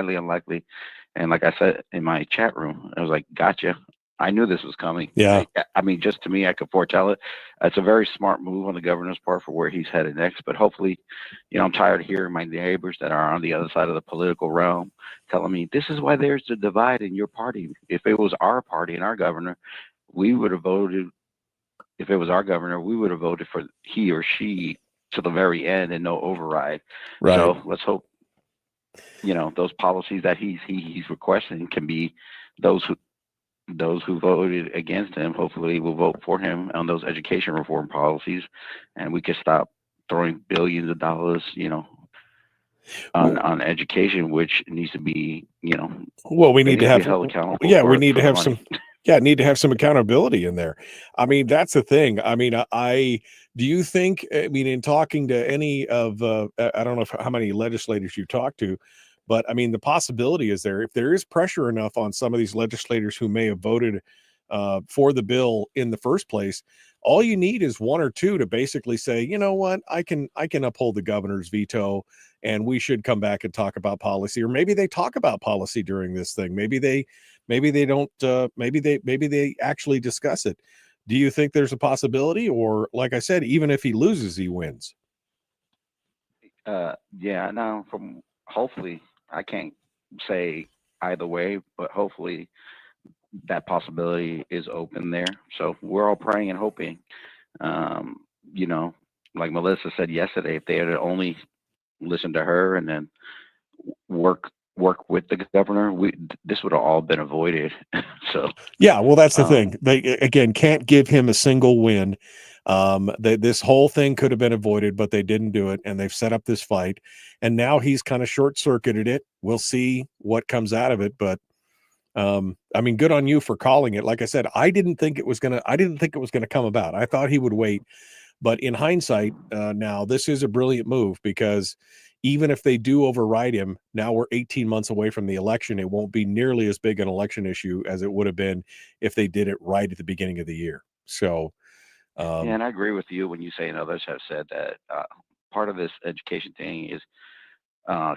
And like I said in my chat room, I was like, gotcha. I knew this was coming. Yeah. I mean, just to me, I could foretell it. It's a very smart move on the governor's part for where he's headed next. But hopefully, you know, I'm tired of hearing my neighbors that are on the other side of the political realm telling me this is why there's a divide in your party. If it was our party and our governor, we would have voted. If it was our governor, we would have voted for he or she to the very end and no override. Right. So let's hope, those policies that he's requesting can be those who voted against him, hopefully will vote for him on those education reform policies, and we can stop throwing billions of dollars, on education, which needs to be, well, we they need to be have, held accountable. we need for to the have money. need to have some accountability in there. I mean, that's the thing. I mean, do you think, in talking to any of, I don't know how many legislators you've talked to, but I mean, the possibility is there, if there is pressure enough on some of these legislators who may have voted for the bill in the first place, all you need is one or two to basically say, you know what, I can uphold the governor's veto, and we should come back and talk about policy. Or maybe they talk about policy during this thing. Maybe they don't. Maybe they actually discuss it. Do you think there's a possibility, or like I said, even if he loses, he wins? Yeah. Now, hopefully, I can't say either way, but hopefully that possibility is open there. So we're all praying and hoping. Like Melissa said yesterday, if they had only listened to her and then work with the governor, this would have all been avoided. So yeah, well, that's the thing. They again can't give him a single win. This whole thing could have been avoided, but they didn't do it, and they've set up this fight, and now he's kind of short-circuited it. We'll see what comes out of it, but good on you for calling it. Like I said, I didn't think it was gonna come about. I thought he would wait, but in hindsight, now this is a brilliant move, because even if they do override him, now we're 18 months away from the election. It won't be nearly as big an election issue as it would have been if they did it right at the beginning of the year. So, and I agree with you when you say, and others have said that part of this education thing is a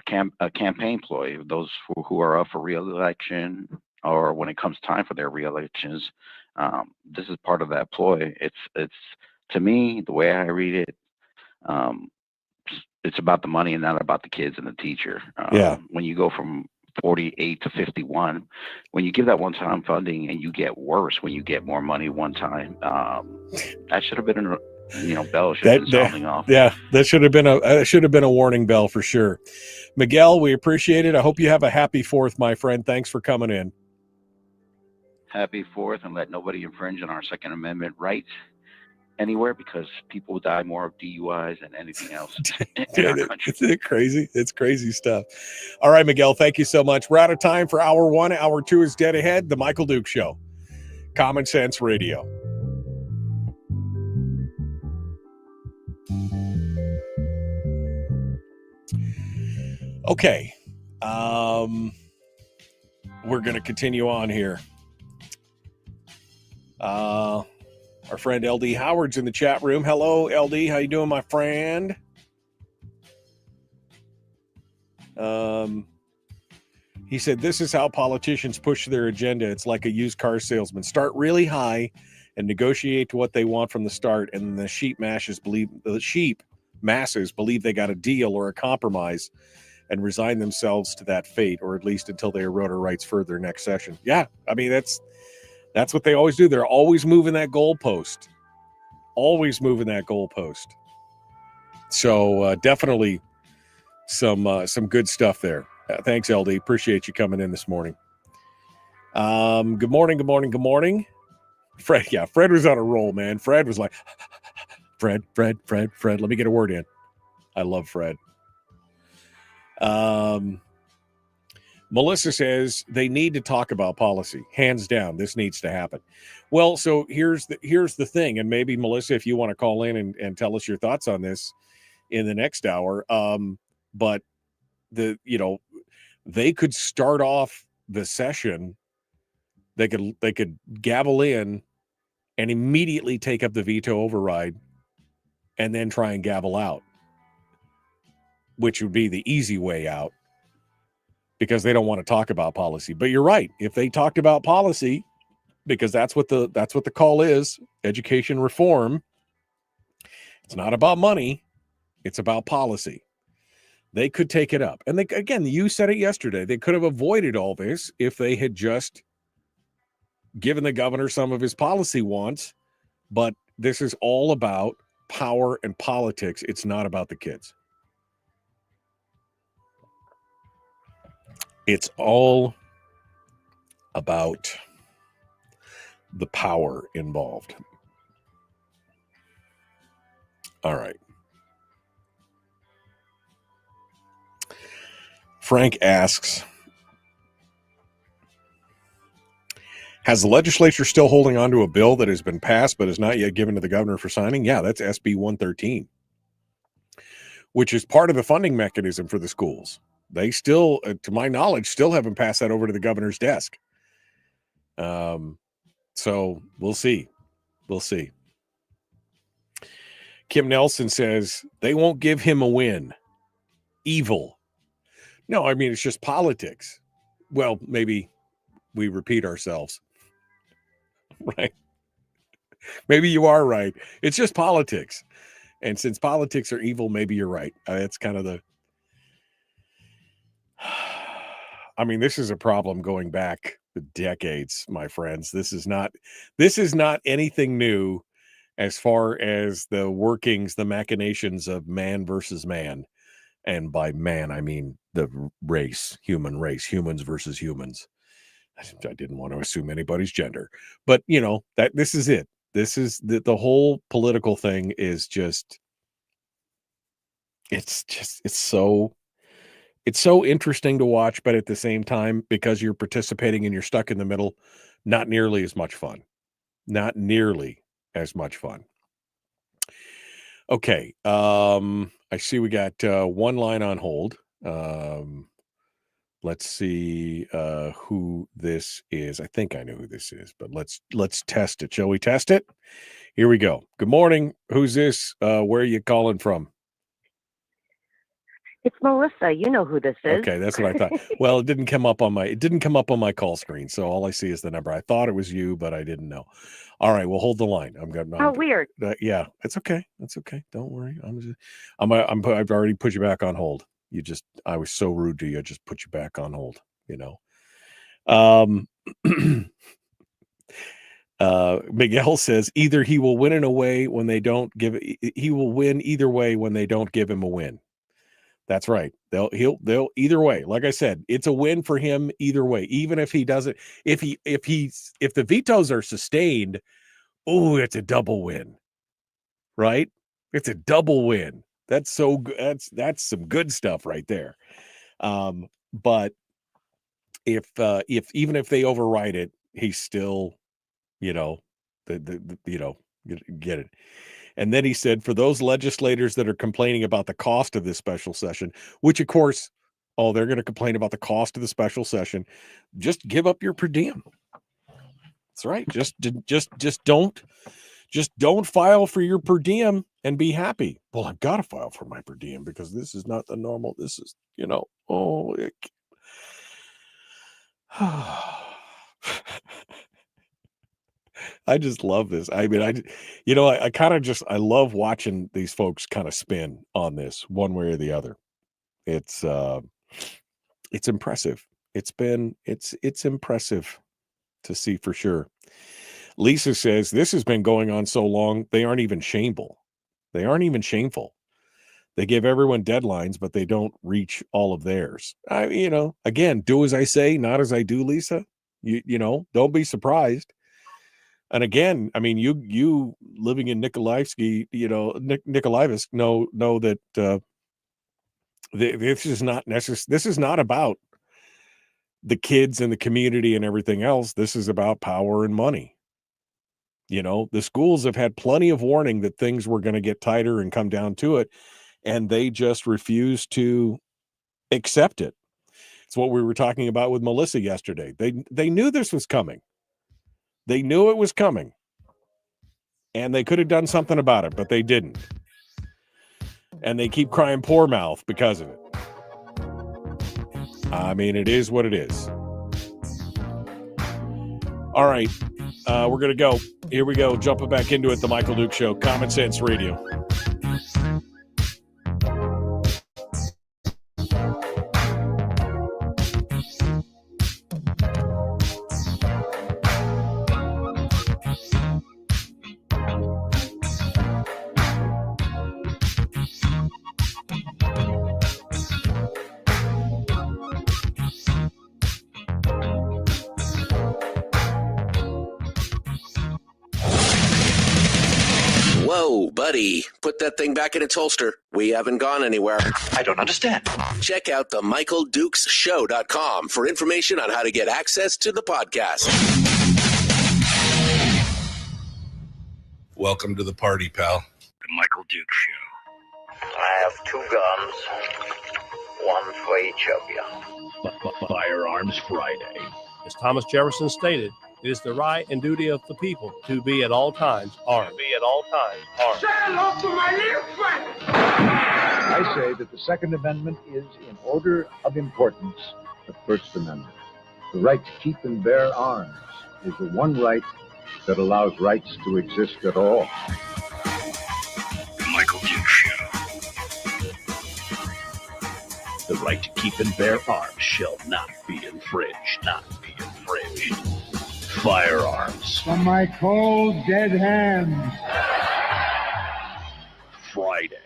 campaign ploy. Those who are up for re-election, or when it comes time for their re-elections, this is part of that ploy. It's to me, the way I read it, it's about the money and not about the kids and the teacher. When you go from 48 to 51, when you give that one-time funding, and you get worse when you get more money one time, that should have been bell should have been sounding off. Yeah, that should have been a warning bell for sure. Miguel, we appreciate it. I hope you have a happy 4th, my friend. Thanks for coming in. Happy 4th, and let nobody infringe on our Second Amendment rights anywhere, because people die more of DUIs than anything else in our country. It's crazy. It's crazy stuff. All right, Miguel, thank you so much. We're out of time for hour 1. Hour 2 is dead ahead. The Michael Duke Show. Common Sense Radio. Okay. We're going to continue on here. Our friend LD Howard's in the chat room. Hello, LD. How you doing, my friend? He said, this is how politicians push their agenda. It's like a used car salesman. Start really high and negotiate to what they want from the start, and the sheep masses believe they got a deal or a compromise and resign themselves to that fate, or at least until they erode our rights further next session. Yeah, I mean, that's what they always do. They're always moving that goalpost. So definitely some good stuff there. Thanks, LD. Appreciate you coming in this morning. Good morning. Fred was on a roll, man. Fred was like, Fred. Let me get a word in. I love Fred. Melissa says they need to talk about policy. Hands down, this needs to happen. Well, so here's the thing, and maybe Melissa, if you want to call in and tell us your thoughts on this in the next hour, but they could start off the session. They could gavel in and immediately take up the veto override, and then try and gavel out, which would be the easy way out, because they don't want to talk about policy. But you're right. If they talked about policy, because that's what the call is, education reform, it's not about money, it's about policy. They could take it up. And again, you said it yesterday, they could have avoided all this if they had just given the governor some of his policy wants. But this is all about power and politics. It's not about the kids. It's all about the power involved. All right. Frank asks, has the legislature still holding on to a bill that has been passed but is not yet given to the governor for signing? Yeah, that's SB 113, which is part of the funding mechanism for the schools. They still, to my knowledge, still haven't passed that over to the governor's desk. So we'll see. We'll see. Kim Nelson says they won't give him a win. Evil. No, I mean, it's just politics. Well, maybe we repeat ourselves. Right. Maybe you are right. It's just politics. And since politics are evil, maybe you're right. That's kind of the, I mean, this is a problem going back decades, my friends. This is not anything new as far as the workings, the machinations of man versus man. And by man, I mean the race, human race, humans versus humans. I didn't want to assume anybody's gender, but you know, that this is it. This is the whole political thing is just, it's so interesting to watch, but at the same time, because you're participating and you're stuck in the middle, not nearly as much fun. Not nearly as much fun. Okay. I see we got one line on hold. Let's see who this is. I think I know who this is, but let's test it. Shall we test it? Here we go. Good morning. Who's this? Where are you calling from? It's Melissa. You know who this is. Okay, that's what I thought. Well, it didn't come up on my call screen, so all I see is the number. I thought it was you, but I didn't know. All right, well, hold the line. How weird. Yeah, it's okay. That's okay. Don't worry. I've already put you back on hold. I was so rude to you. I just put you back on hold. You know. Miguel says either he will win in a way when they don't give. He will win either way when they don't give him a win. That's right. They'll either way. Like I said, it's a win for him either way. Even if he doesn't, if the vetoes are sustained, oh, it's a double win, right? It's a double win. That's so good. That's some good stuff right there. But if even if they override it, he's still, get it. And then he said, for those legislators that are complaining about the cost of this special session, which of course, they're going to complain about the cost of the special session. Just give up your per diem. That's right. Just don't file for your per diem and be happy. Well, I've got to file for my per diem because this is not the normal. This is, I just love this. I mean, I love watching these folks kind of spin on this one way or the other. It's impressive. It's impressive to see for sure. Lisa says this has been going on so long, they aren't even shameful. They give everyone deadlines, but they don't reach all of theirs. Again, do as I say, not as I do, Lisa. Don't be surprised. And again, I mean, you living in Nikolaevsky, Nikolaevsk, know that this is not necessary. This is not about the kids and the community and everything else. This is about power and money. The schools have had plenty of warning that things were going to get tighter and come down to it, and they just refuse to accept it. It's what we were talking about with Melissa yesterday. They knew this was coming. They knew it was coming, and they could have done something about it, but they didn't. And they keep crying poor mouth because of it. I mean, it is what it is. All right, we're going to go. Here we go. Jumping back into it, The Michael Duke Show, Common Sense Radio. Whoa, buddy. Put that thing back in its holster. We haven't gone anywhere. I don't understand. Check out the MichaelDukesShow.com for information on how to get access to the podcast. Welcome to the party, pal. The Michael Dukes Show. I have 2 guns, one for each of you. Firearms Friday. As Thomas Jefferson stated, it is the right and duty of the people to be at all times armed. Say hello to my little friend. I say that the Second Amendment is, in order of importance, the First Amendment. The right to keep and bear arms is the one right that allows rights to exist at all. The Michael Dukes Show. The right to keep and bear arms shall not be infringed. Firearms. From my cold, dead hands. Friday.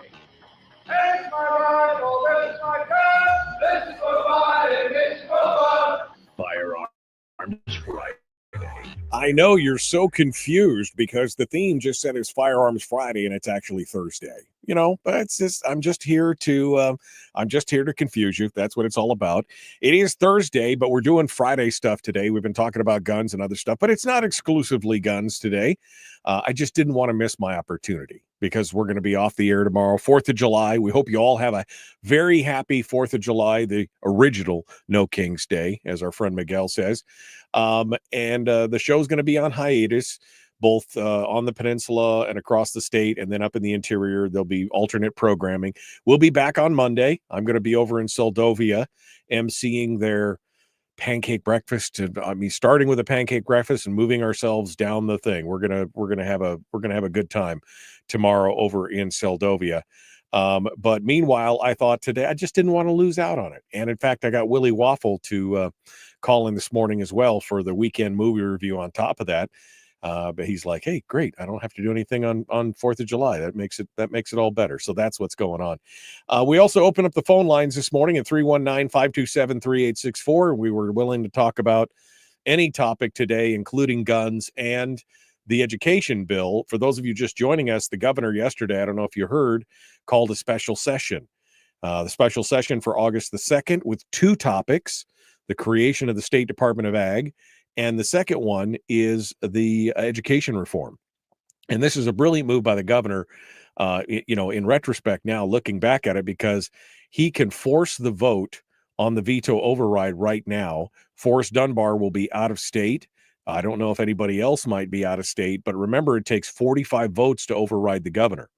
Here's my rifle, this is my gun, this is for fighting, this is for fun. Firearms Friday. I know you're so confused because the theme just said it's Firearms Friday and it's actually Thursday. You know, but it's just I'm just here to confuse you. That's what it's all about. It is Thursday, but we're doing Friday stuff today. We've been talking about guns and other stuff, but it's not exclusively guns today. I just didn't want to miss my opportunity because we're going to be off the air tomorrow, 4th of July. We hope you all have a very happy 4th of July, the original No King's Day, as our friend Miguel says. And the show's going to be on hiatus, both on the peninsula and across the state, and then up in the interior. There'll be alternate programming. We'll be back on Monday. I'm going to be over in Seldovia, emceeing their pancake breakfast. Starting with a pancake breakfast and moving ourselves down the thing. We're gonna have a good time tomorrow over in Seldovia. But meanwhile, I thought today I just didn't want to lose out on it. And in fact, I got Willie Waffle to call in this morning as well for the weekend movie review on top of that. But he's like, hey, great. I don't have to do anything on 4th of July. That makes it all better. So that's what's going on. We also opened up the phone lines this morning at 319-527-3864. We were willing to talk about any topic today, including guns and the education bill. For those of you just joining us, the governor yesterday, I don't know if you heard, called a special session. The special session for August the 2nd with 2 topics, the creation of the State Department of Ag, and the second one is the education reform. And this is a brilliant move by the governor, in retrospect now, looking back at it, because he can force the vote on the veto override right now. Forrest Dunbar will be out of state. I don't know if anybody else might be out of state, but remember, it takes 45 votes to override the governor.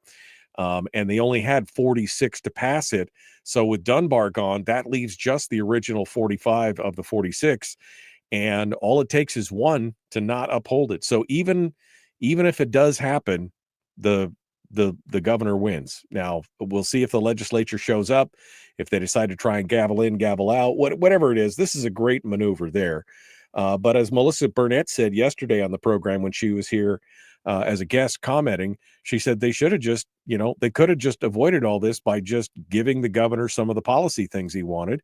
And they only had 46 to pass it. So with Dunbar gone, that leaves just the original 45 of the 46. And all it takes is one to not uphold it. So even if it does happen, the governor wins. Now we'll see if the legislature shows up, if they decide to try and gavel in, gavel out, whatever it is. This is a great maneuver there. But as Melissa Burnett said yesterday on the program when she was here as a guest commenting, she said they should have just, they could have just avoided all this by just giving the governor some of the policy things he wanted.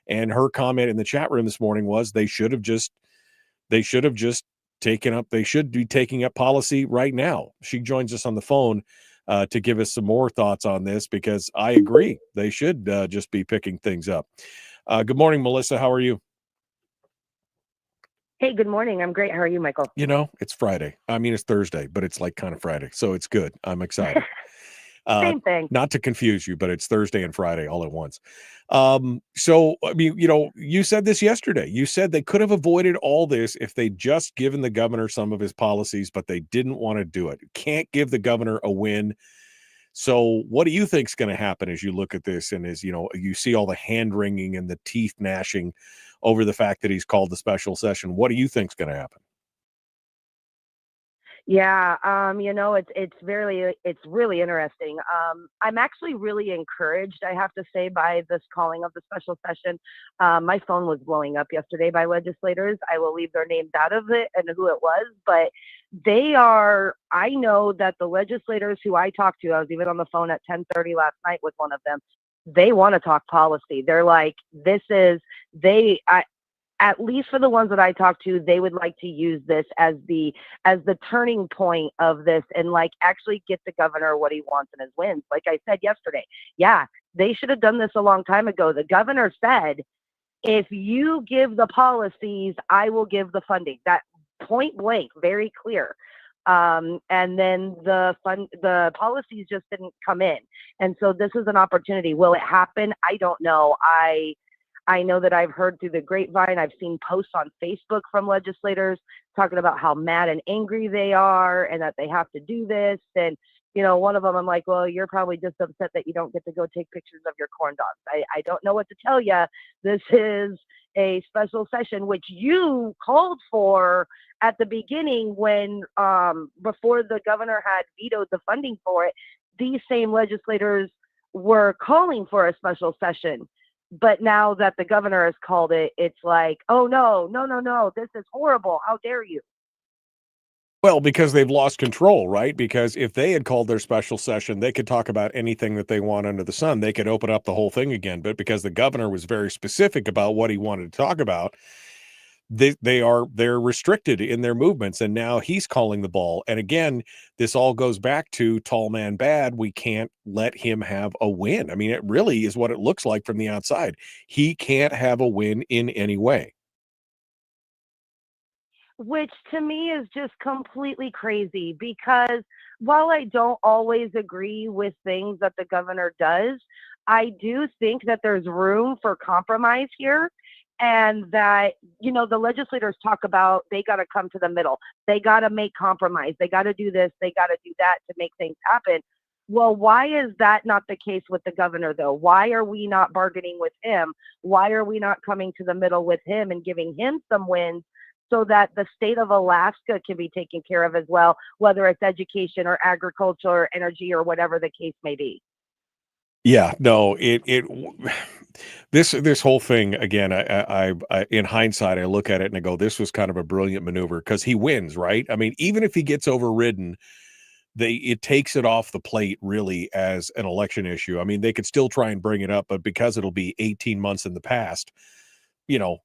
And her comment in the chat room this morning was they should be taking up policy right now. She joins us on the phone to give us some more thoughts on this, because I agree they should just be picking things up. Good morning, Melissa. How are you? Hey, good morning. I'm great. How are you, Michael? It's Friday. I mean, it's Thursday, but it's like kind of Friday. So it's good. I'm excited. Same thing. Not to confuse you, but it's Thursday and Friday all at once. So, I mean, you said this yesterday. You said they could have avoided all this if they'd just given the governor some of his policies, but they didn't want to do it. Can't give the governor a win. So what do you think is going to happen as you look at this and as, you see all the hand wringing and the teeth gnashing over the fact that he's called the special session? What do you think is going to happen? Yeah, it's really interesting. I'm actually really encouraged, I have to say, by this calling of the special session. My phone was blowing up yesterday by legislators. I will leave their names out of it and who it was, but I know that the legislators who I talked to, I was even on the phone at 10:30 last night with one of them. They want to talk policy. They're like, at least for the ones that I talked to, they would like to use this as the turning point of this, and like actually get the governor what he wants in his wins. Like I said yesterday, yeah, they should have done this a long time ago. The governor said, if you give the policies, I will give the funding. That point blank, very clear. And then the policies just didn't come in. And so this is an opportunity. Will it happen? I don't know. I know that I've heard through the grapevine, I've seen posts on Facebook from legislators talking about how mad and angry they are and that they have to do this. And, you know, one of them, I'm like, well, you're probably just upset that you don't get to go take pictures of your corn dogs. I don't know what to tell you. This is a special session, which you called for at the beginning when, before the governor had vetoed the funding for it. These same legislators were calling for a special session. But now that the governor has called it, it's like, oh, no, this is horrible. How dare you? Well, because they've lost control, right? Because if they had called their special session, they could talk about anything that they want under the sun. They could open up the whole thing again. But because the governor was very specific about what he wanted to talk about, they're restricted in their movements, and now he's calling the ball. And again, this all goes back to tall man bad. We can't let him have a win. I mean, it really is what it looks like from the outside. He can't have a win in any way. Which to me is just completely crazy, because while I don't always agree with things that the governor does, I do think that there's room for compromise here. And that, you know, the legislators talk about they got to come to the middle. They got to make compromise. They got to do this. They got to do that to make things happen. Well, why is that not the case with the governor, though? Why are we not bargaining with him? Why are we not coming to the middle with him and giving him some wins so that the state of Alaska can be taken care of as well, whether it's education or agriculture or energy or whatever the case may be? Yeah, no, this whole thing again, I in hindsight, I look at it and I go, this was kind of a brilliant maneuver because he wins, right? I mean, even if he gets overridden, it takes it off the plate really as an election issue. I mean, they could still try and bring it up, but because it'll be 18 months in the past, you know,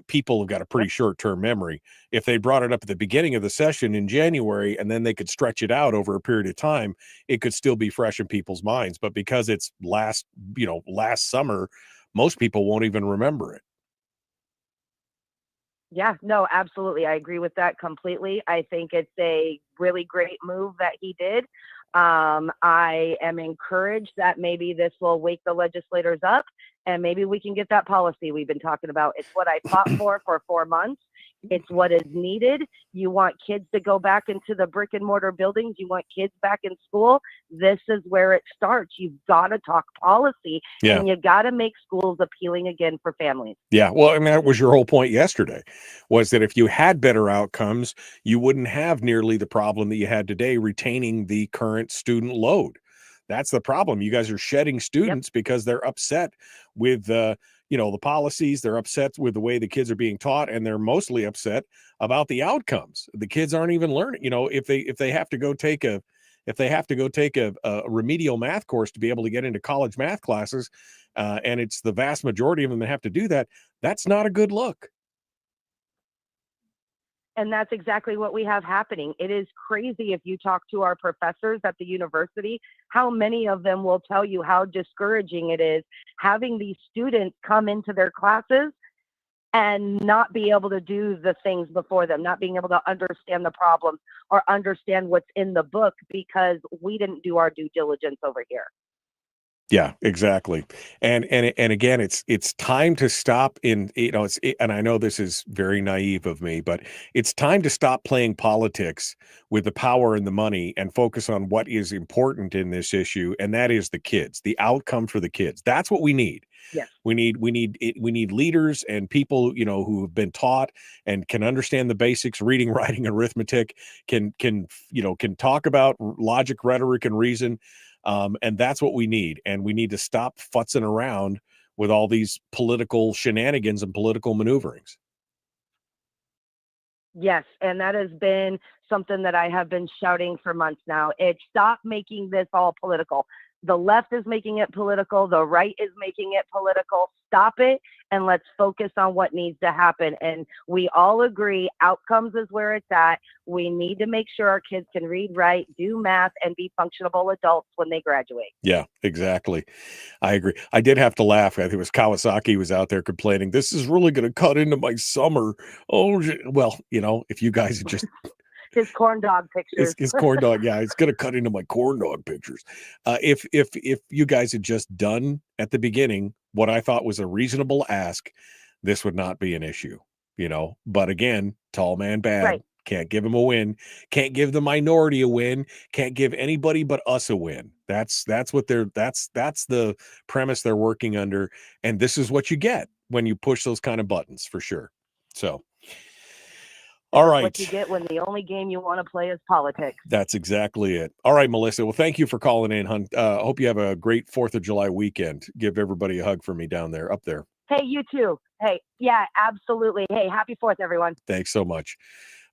people have got a pretty short-term memory. If they brought it up at the beginning of the session in January and then they could stretch it out over a period of time, it could still be fresh in people's minds. But because it's last summer, most people won't even remember it. Yeah, no, absolutely. I agree with that completely. I think it's a really great move that he did. I am encouraged that maybe this will wake the legislators up, and maybe we can get that policy we've been talking about. It's what I fought for 4 months. It's what is needed. You want kids to go back into the brick and mortar buildings. You want kids back in school. This is where it starts. You've got to talk policy, and you got to make schools appealing again for families. Yeah. Well, I mean, that was your whole point yesterday, was that if you had better outcomes, you wouldn't have nearly the problem that you had today retaining the current student load. That's the problem. You guys are shedding students because they're upset with the policies. They're upset with the way the kids are being taught, and they're mostly upset about the outcomes. The kids aren't even learning. You know, if they have to go take a remedial math course to be able to get into college math classes, and it's the vast majority of them that have to do that, that's not a good look. And that's exactly what we have happening. It is crazy if you talk to our professors at the university, how many of them will tell you how discouraging it is having these students come into their classes and not be able to do the things before them, not being able to understand the problems or understand what's in the book because we didn't do our due diligence over here. Yeah, exactly. And again, it's time to stop and I know this is very naive of me, but it's time to stop playing politics with the power and the money and focus on what is important in this issue. And that is the kids, the outcome for the kids. That's what we need. Yes. We need leaders and people, who have been taught and can understand the basics, reading, writing, arithmetic, can talk about logic, rhetoric, and reason. And that's what we need. And we need to stop futzing around with all these political shenanigans and political maneuverings. Yes. And that has been something that I have been shouting for months now. Stop making this all political. The left is making it political. The right is making it political. Stop it and let's focus on what needs to happen. And we all agree outcomes is where it's at. We need to make sure our kids can read, write, do math, and be functional adults when they graduate. Yeah, exactly. I agree. I did have to laugh. I think it was Kawasaki was out there complaining, this is really going to cut into my summer. Oh, well, if you guys had just his corn dog pictures. His corn dog, yeah, it's going to cut into my corn dog pictures. If you guys had just done at the beginning what I thought was a reasonable ask, this would not be an issue, But again, tall man bad. Right. Can't give him a win. Can't give the minority a win. Can't give anybody but us a win. That's what that's the premise they're working under, and this is what you get when you push those kind of buttons, for sure. So. All right. What you get when the only game you want to play is politics. That's exactly it. All right, Melissa. Well, thank you for calling in, hon. Hope you have a great 4th of July weekend. Give everybody a hug for me up there. Hey, you too. Hey, yeah, absolutely. Hey, happy 4th, everyone. Thanks so much.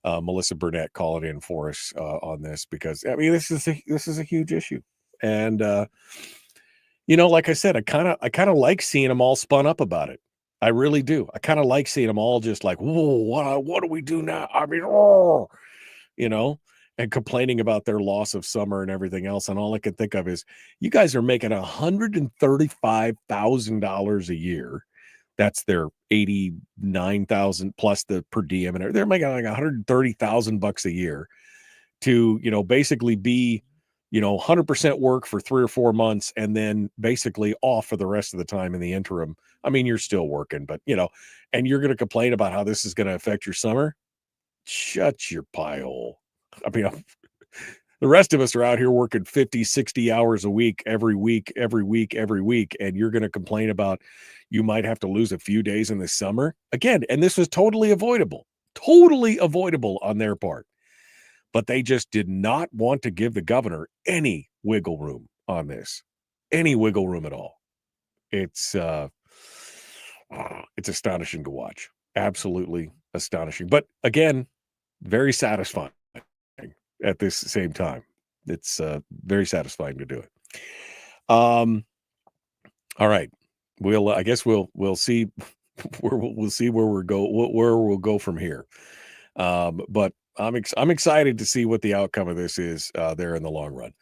Melissa Burnett calling in for us on this, because this is a huge issue. And like I said, I kind of like seeing them all spun up about it. I really do. I kind of like seeing them all just like, whoa, what do we do now? And complaining about their loss of summer and everything else. And all I can think of is, you guys are making $135,000 a year. That's their $89,000 plus the per diem, and they're making like $130,000 a year to, basically be, 100% work for 3 or 4 months and then basically off for the rest of the time in the interim. I mean, you're still working, but and you're going to complain about how this is going to affect your summer. Shut your pie hole. I mean, the rest of us are out here working 50, 60 hours a week, every week. And you're going to complain about you might have to lose a few days in the summer again. And this was totally avoidable on their part. But they just did not want to give the governor any wiggle room on this, any wiggle room at all. It's astonishing to watch. Absolutely astonishing. But again, very satisfying at this same time. It's very satisfying to do it. All right. I guess we'll see we'll see where we'll go from here. But I'm excited to see what the outcome of this is there in the long run.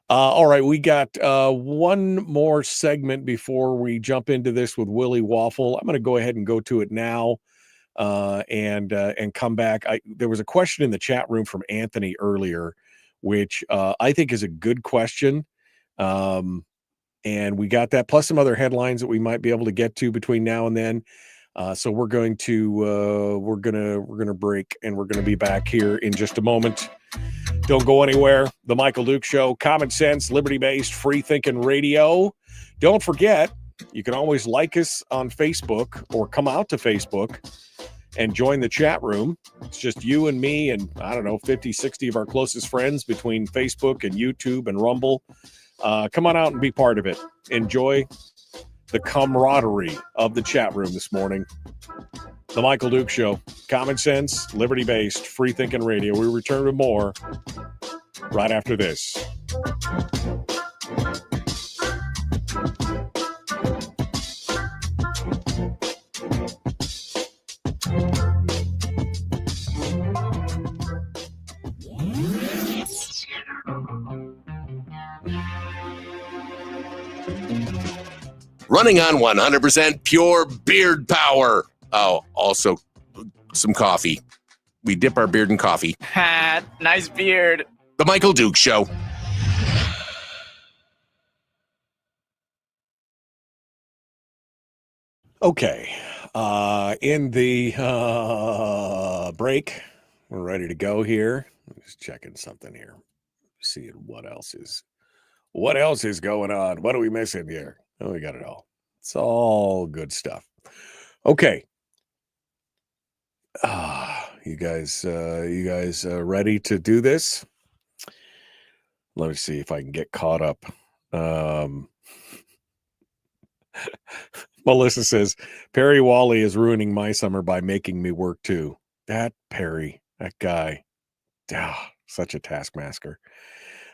All right, we got one more segment before we jump into this with Willie Waffle. I'm going to go ahead and go to it now and come back. There was a question in the chat room from Anthony earlier, which I think is a good question. And we got that, plus some other headlines that we might be able to get to between now and then. So we're going to break, and we're going to be back here in just a moment. Don't go anywhere. The Michael Duke Show, common sense, liberty-based, free-thinking radio. Don't forget, you can always like us on Facebook or come out to Facebook and join the chat room. It's just you and me and, 50, 60 of our closest friends between Facebook and YouTube and Rumble. Come on out and be part of it. Enjoy the camaraderie of the chat room this morning. The Michael Duke Show, common sense, liberty-based, free-thinking radio. We return with more right after this. Running on 100% pure beard power. Oh, also some coffee. We dip our beard in coffee. Ha, nice beard. The Michael Duke Show. Okay. In the break, we're ready to go here. I'm just checking something here. Seeing what else is going on. What are we missing here? Oh, we got it all. It's all good stuff. Okay. You guys ready to do this? Let me see if I can get caught up. Melissa says, Perry Wally is ruining my summer by making me work too. That Perry, that guy, such a taskmaster.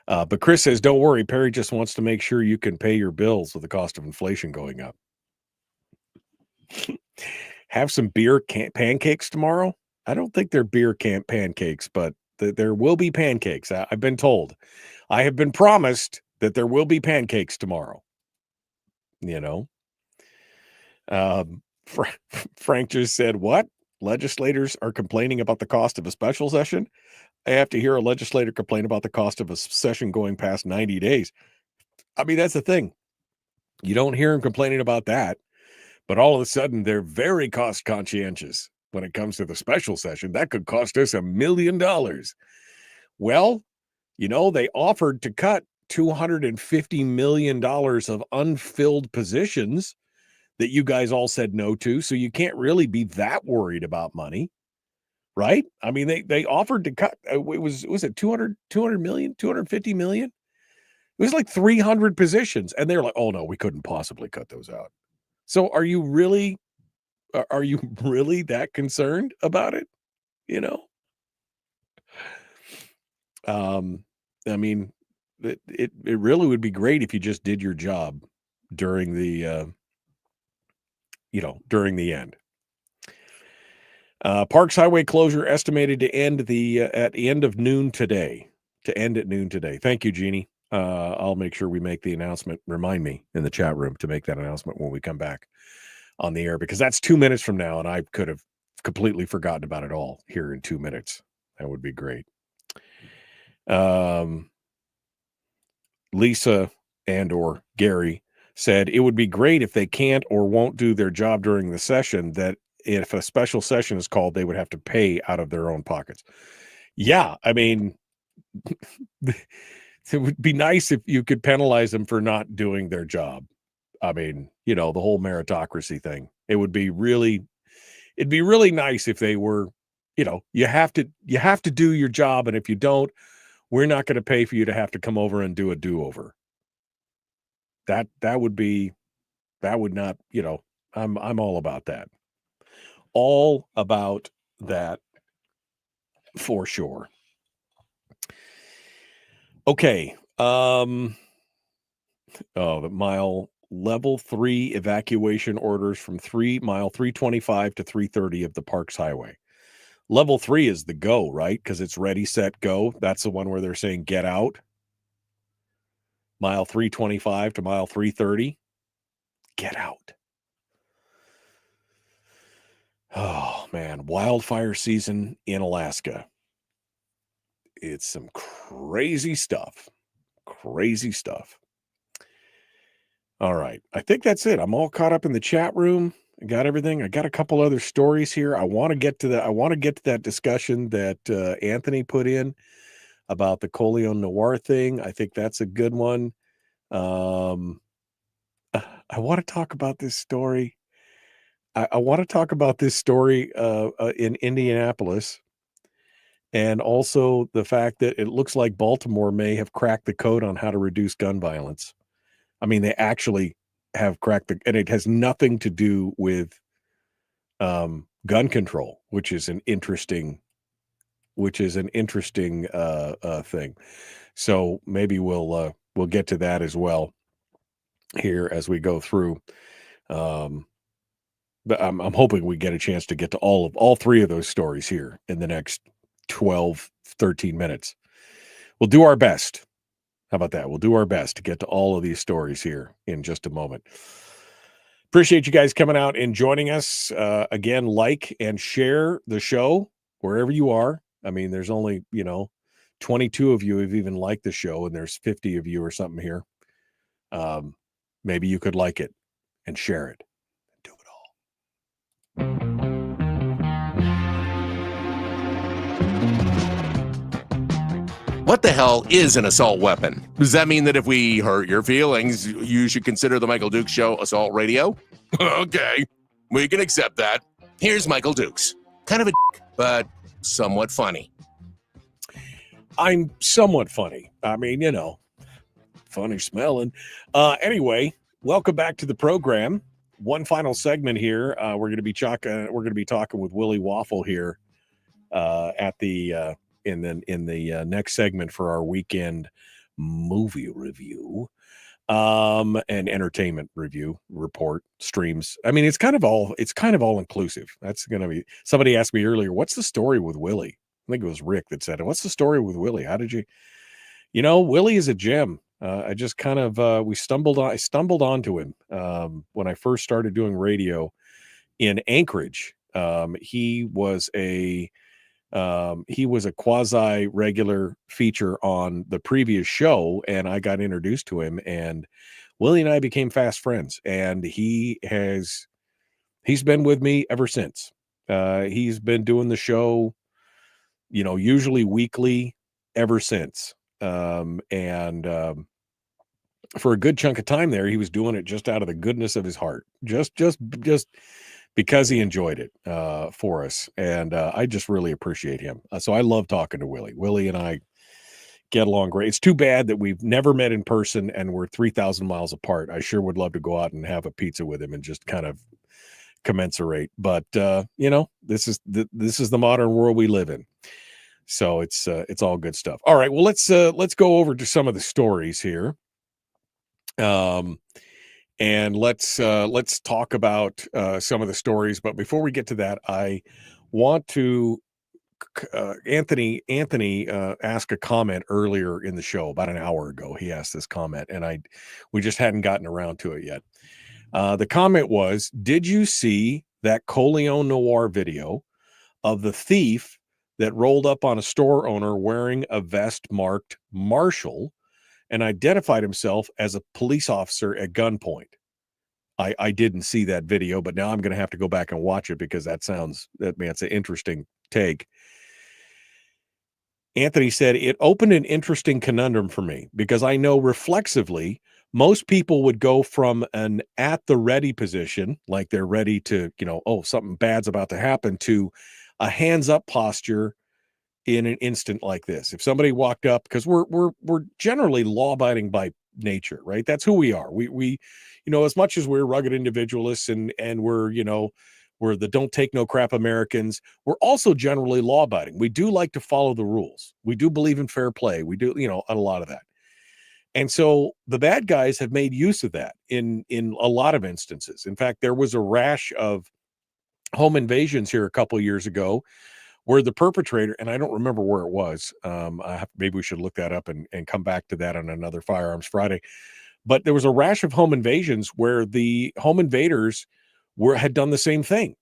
But Chris says, don't worry, Perry just wants to make sure you can pay your bills with the cost of inflation going up. Have some beer pancakes tomorrow. I don't think they're beer pancakes, but there will be pancakes. I've been told. I have been promised that there will be pancakes tomorrow. You know, Frank just said, what? Legislators are complaining about the cost of a special session? I have to hear a legislator complain about the cost of a session going past 90 days. I mean, that's the thing. You don't hear them complaining about that, but all of a sudden they're very cost conscientious when it comes to the special session. That could cost us $1 million. Well, you know, they offered to cut $250 million of unfilled positions that you guys all said no to. So you can't really be that worried about money, right? I mean, they offered to cut, was it 200 million, 250 million? It was like 300 positions. And they're like, oh no, we couldn't possibly cut those out. So are you really that concerned about it? You know? I mean, it really would be great if you just did your job during the, during the end. Parks Highway closure estimated to end at the end of noon today. To end at noon today. Thank you, Jeannie. I'll make sure we make the announcement. Remind me in the chat room to make that announcement when we come back on the air, because that's 2 minutes from now, and I could have completely forgotten about it all here in 2 minutes. That would be great. Lisa and or Gary said it would be great if they can't or won't do their job during the session, that if a special session is called, they would have to pay out of their own pockets. Yeah, I mean, it would be nice if you could penalize them for not doing their job. I mean, you know, the whole meritocracy thing. It'd be really nice if they were, you know, you have to do your job, and if you don't, we're not going to pay for you to have to come over and do a do-over. That would not, you know, I'm all about that. All about that for sure. Okay. The mile level 3 evacuation orders from mile 325 to 330 of the Parks Highway. Level 3 is the go, right? Because it's ready, set, go. That's the one where they're saying get out. Mile 325 to mile 330, get out. Oh, man. Wildfire season in Alaska. It's some crazy stuff. Crazy stuff. All right. I think that's it. I'm all caught up in the chat room. I got everything. I got a couple other stories here. I want to get to that discussion that Anthony put in about the Coleon Noir thing. I think that's a good one. I want to talk about this story. I want to talk about this story in Indianapolis, and also the fact that it looks like Baltimore may have cracked the code on how to reduce gun violence. I mean, they actually have cracked and it has nothing to do with gun control, which is an interesting thing. So maybe we'll get to that as well here as we go through. But I'm hoping we get a chance to get to all three of those stories here in the next 12, 13 minutes. We'll do our best. How about that? We'll do our best to get to all of these stories here in just a moment. Appreciate you guys coming out and joining us. Again, like and share the show wherever you are. I mean, there's only, 22 of you have even liked the show, and there's 50 of you or something here. Maybe you could like it and share it. Do it all. What the hell is an assault weapon? Does that mean that if we hurt your feelings, you should consider the Michael Dukes Show assault radio? Okay, we can accept that. Here's Michael Dukes. Kind of a dick, but somewhat funny. I'm somewhat funny. I mean, funny smelling. Anyway, welcome back to the program. One final segment here. We're going to be talking with Willie Waffle here at the in the next segment for our weekend movie review. and entertainment review, report, streams. I mean, it's kind of all inclusive. That's going to be, somebody asked me earlier, what's the story with Willie? I think it was Rick that said it. What's the story with Willie? How did you, Willie is a gem. I just kind of, I stumbled onto him when I first started doing radio in Anchorage. He was a quasi regular feature on the previous show, and I got introduced to him, and Willie and I became fast friends, and he's been with me ever since. He's been doing the show, usually weekly ever since. For a good chunk of time there, he was doing it just out of the goodness of his heart, just because he enjoyed it for us. And I just really appreciate him. So I love talking to Willie. Willie and I get along great. It's too bad that we've never met in person and we're 3,000 miles apart. I sure would love to go out and have a pizza with him and just kind of commensurate. But this is the modern world we live in. So it's all good stuff. All right, well, let's go over to some of the stories here. And let's talk about some of the stories. But before we get to that, I want to Anthony asked a comment earlier in the show about an hour ago. He asked this comment, and we just hadn't gotten around to it yet. The comment was, did you see that Coleon Noir video of the thief that rolled up on a store owner wearing a vest marked Marshall and identified himself as a police officer at gunpoint? I didn't see that video, but now I'm going to have to go back and watch it because that's an interesting take. Anthony said, it opened an interesting conundrum for me because I know reflexively most people would go from an at the ready position, like they're ready to, something bad's about to happen, to a hands up posture in an instant like this. If somebody walked up, because we're generally law abiding by nature, right? That's who we are. We as much as we're rugged individualists and we're the don't take no crap Americans, we're also generally law abiding. We do like to follow the rules. We do believe in fair play. We do, a lot of that. And so the bad guys have made use of that in a lot of instances. In fact, there was a rash of home invasions here a couple of years ago where the perpetrator, and I don't remember where it was. Maybe we should look that up and come back to that on another Firearms Friday. But there was a rash of home invasions where the home invaders had done the same thing.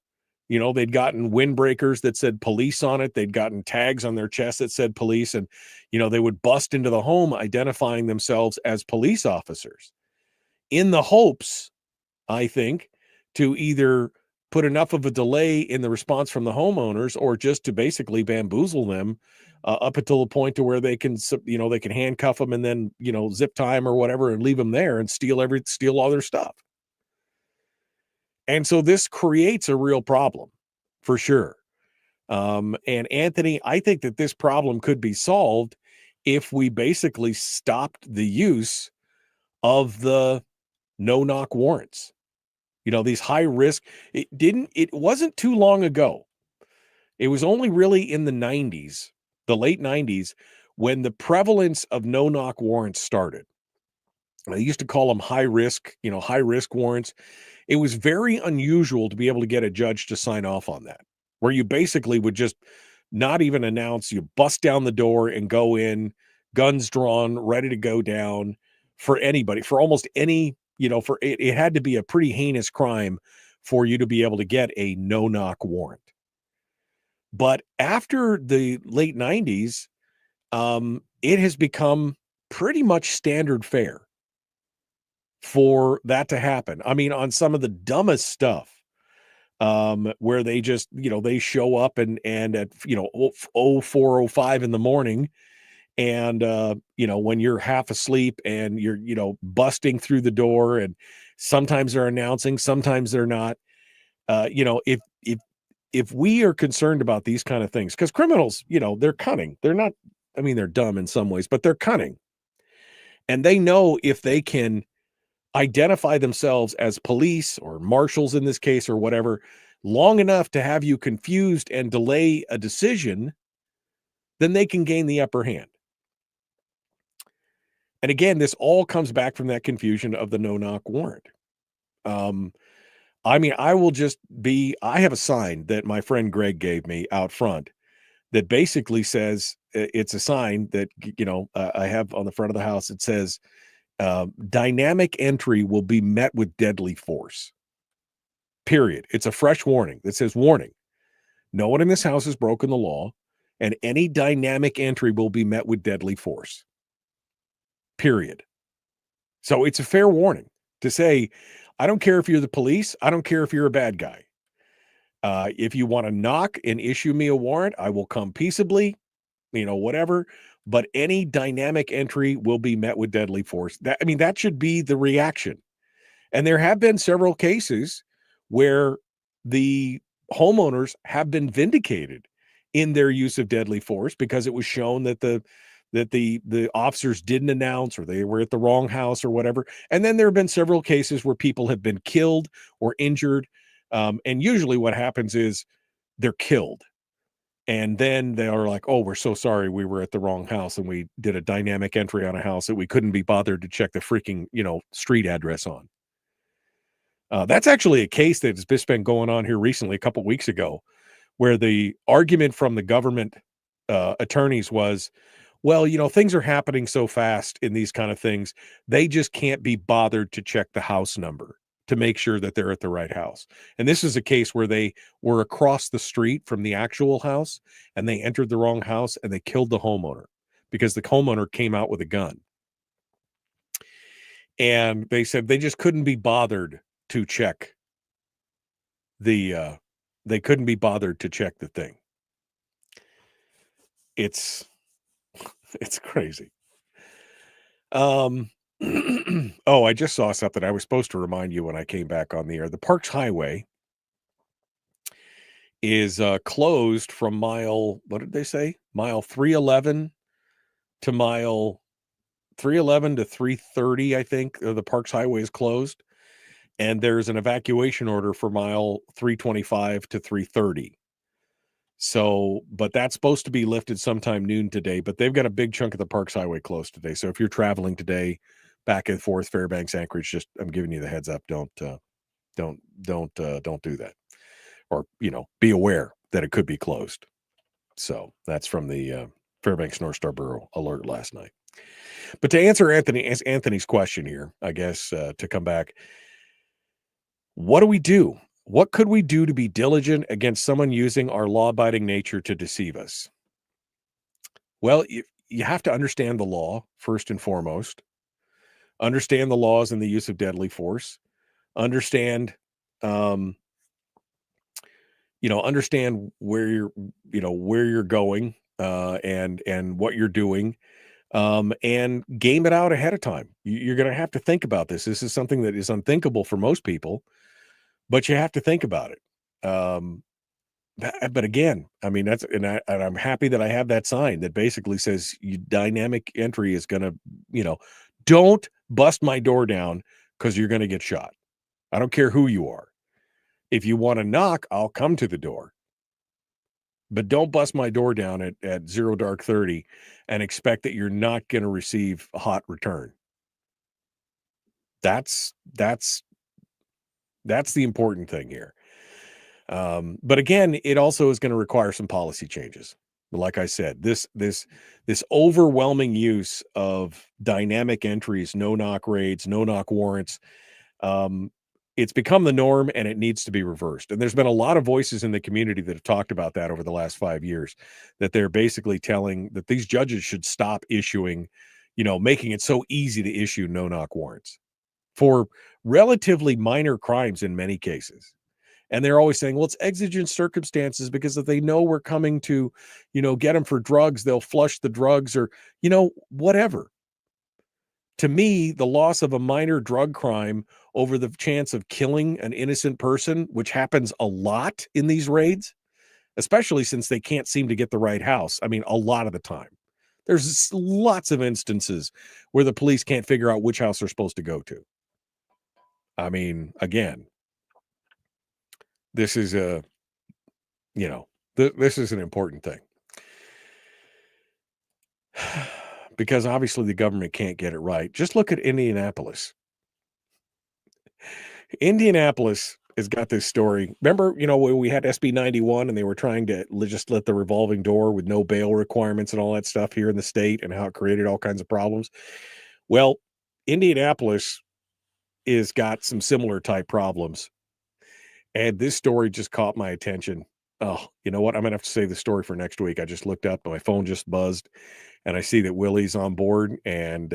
They'd gotten windbreakers that said police on it. They'd gotten tags on their chest that said police. And, they would bust into the home identifying themselves as police officers in the hopes, I think, to either put enough of a delay in the response from the homeowners or just to basically bamboozle them up until the point to where they can handcuff them and then, zip tie them or whatever and leave them there and steal all their stuff. And so this creates a real problem for sure. And Anthony, I think that this problem could be solved if we basically stopped the use of the no-knock warrants. These high risk, it wasn't too long ago. It was only really in the 90s, the late 90s, when the prevalence of no-knock warrants started. They used to call them high risk warrants. It was very unusual to be able to get a judge to sign off on that, where you basically would just not even announce, you bust down the door and go in, guns drawn, ready to go down for anybody, for almost any, it had to be a pretty heinous crime for you to be able to get a no-knock warrant. But after the late 90s, it has become pretty much standard fare for that to happen. I mean, on some of the dumbest stuff, where they just, they show up and at, 4:05 in the morning and, when you're half asleep and you're, busting through the door, and sometimes they're announcing, sometimes they're not, if we are concerned about these kind of things, because criminals, they're cunning. They're not, they're dumb in some ways, but they're cunning. And they know if they can identify themselves as police or marshals in this case or whatever long enough to have you confused and delay a decision, then they can gain the upper hand. And again, this all comes back from that confusion of the no-knock warrant. I mean, I have a sign that my friend Greg gave me out front that basically says, it's a sign that, I have on the front of the house. It says, dynamic entry will be met with deadly force. Period. It's a fresh warning that says, warning, no one in this house has broken the law, and any dynamic entry will be met with deadly force. Period. So it's a fair warning to say, I don't care if you're the police. I don't care if you're a bad guy. If you want to knock and issue me a warrant, I will come peaceably, whatever. But any dynamic entry will be met with deadly force. That should be the reaction. And there have been several cases where the homeowners have been vindicated in their use of deadly force because it was shown that the officers didn't announce, or they were at the wrong house or whatever. And then there have been several cases where people have been killed or injured. And usually what happens is they're killed. And then they are like, oh, we're so sorry, we were at the wrong house and we did a dynamic entry on a house that we couldn't be bothered to check the freaking, street address on. That's actually a case that's just been going on here recently, a couple weeks ago, where the argument from the government attorneys was, well, things are happening so fast in these kind of things, they just can't be bothered to check the house number to make sure that they're at the right house. And this is a case where they were across the street from the actual house and they entered the wrong house and they killed the homeowner because the homeowner came out with a gun. And they said they just couldn't be bothered to check they couldn't be bothered to check the thing. It's crazy. Oh, I just saw something I was supposed to remind you when I came back on the air. The Parks Highway is closed from mile 311 to mile 311 to 330, I think. The Parks Highway is closed. And there's an evacuation order for mile 325 to 330. So, but that's supposed to be lifted sometime noon today, but they've got a big chunk of the Parks Highway closed today. So if you're traveling today back and forth, Fairbanks, Anchorage, I'm giving you the heads up. Don't do that. Or, be aware that it could be closed. So that's from the Fairbanks North Star Bureau alert last night. But to answer Anthony's question here, I guess, to come back, what do we do? What could we do to be diligent against someone using our law-abiding nature to deceive us? Well, you have to understand the law first and foremost. Understand the laws and the use of deadly force. Understand, understand where you're going and what you're doing, and game it out ahead of time. You're going to have to think about this. This is something that is unthinkable for most people, but you have to think about it. But again, I'm happy that I have that sign that basically says dynamic entry is going to, don't bust my door down because you're going to get shot. I don't care who you are. If you want to knock, I'll come to the door. But don't bust my door down at 0 dark 30 and expect that you're not going to receive a hot return. That's the important thing here. But again, it also is going to require some policy changes. But like I said, this overwhelming use of dynamic entries, no-knock raids, no-knock warrants, it's become the norm and it needs to be reversed. And there's been a lot of voices in the community that have talked about that over the last 5 years, that they're basically telling that these judges should stop issuing, making it so easy to issue no-knock warrants for relatively minor crimes in many cases. And they're always saying, well, it's exigent circumstances because if they know we're coming to, get them for drugs, they'll flush the drugs or, whatever. To me, the loss of a minor drug crime over the chance of killing an innocent person, which happens a lot in these raids, especially since they can't seem to get the right house. A lot of the time. There's lots of instances where the police can't figure out which house they're supposed to go to. Again, this is this is an important thing. because obviously the government can't get it right. Just look at Indianapolis. Indianapolis has got this story. Remember, when we had SB 91 and they were trying to just let the revolving door with no bail requirements and all that stuff here in the state, and how it created all kinds of problems. Well, Indianapolis is got some similar type problems. And this story just caught my attention. Oh, you know what? I'm going to have to save the story for next week. I just looked up, my phone just buzzed, and I see that Willie's on board, and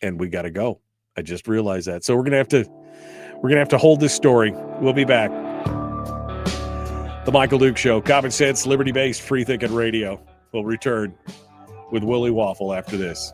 we got to go. I just realized that. So we're going to have to hold this story. We'll be back. The Michael Duke Show, common sense, liberty-based, free-thinking radio. We'll return with Willie Waffle after this.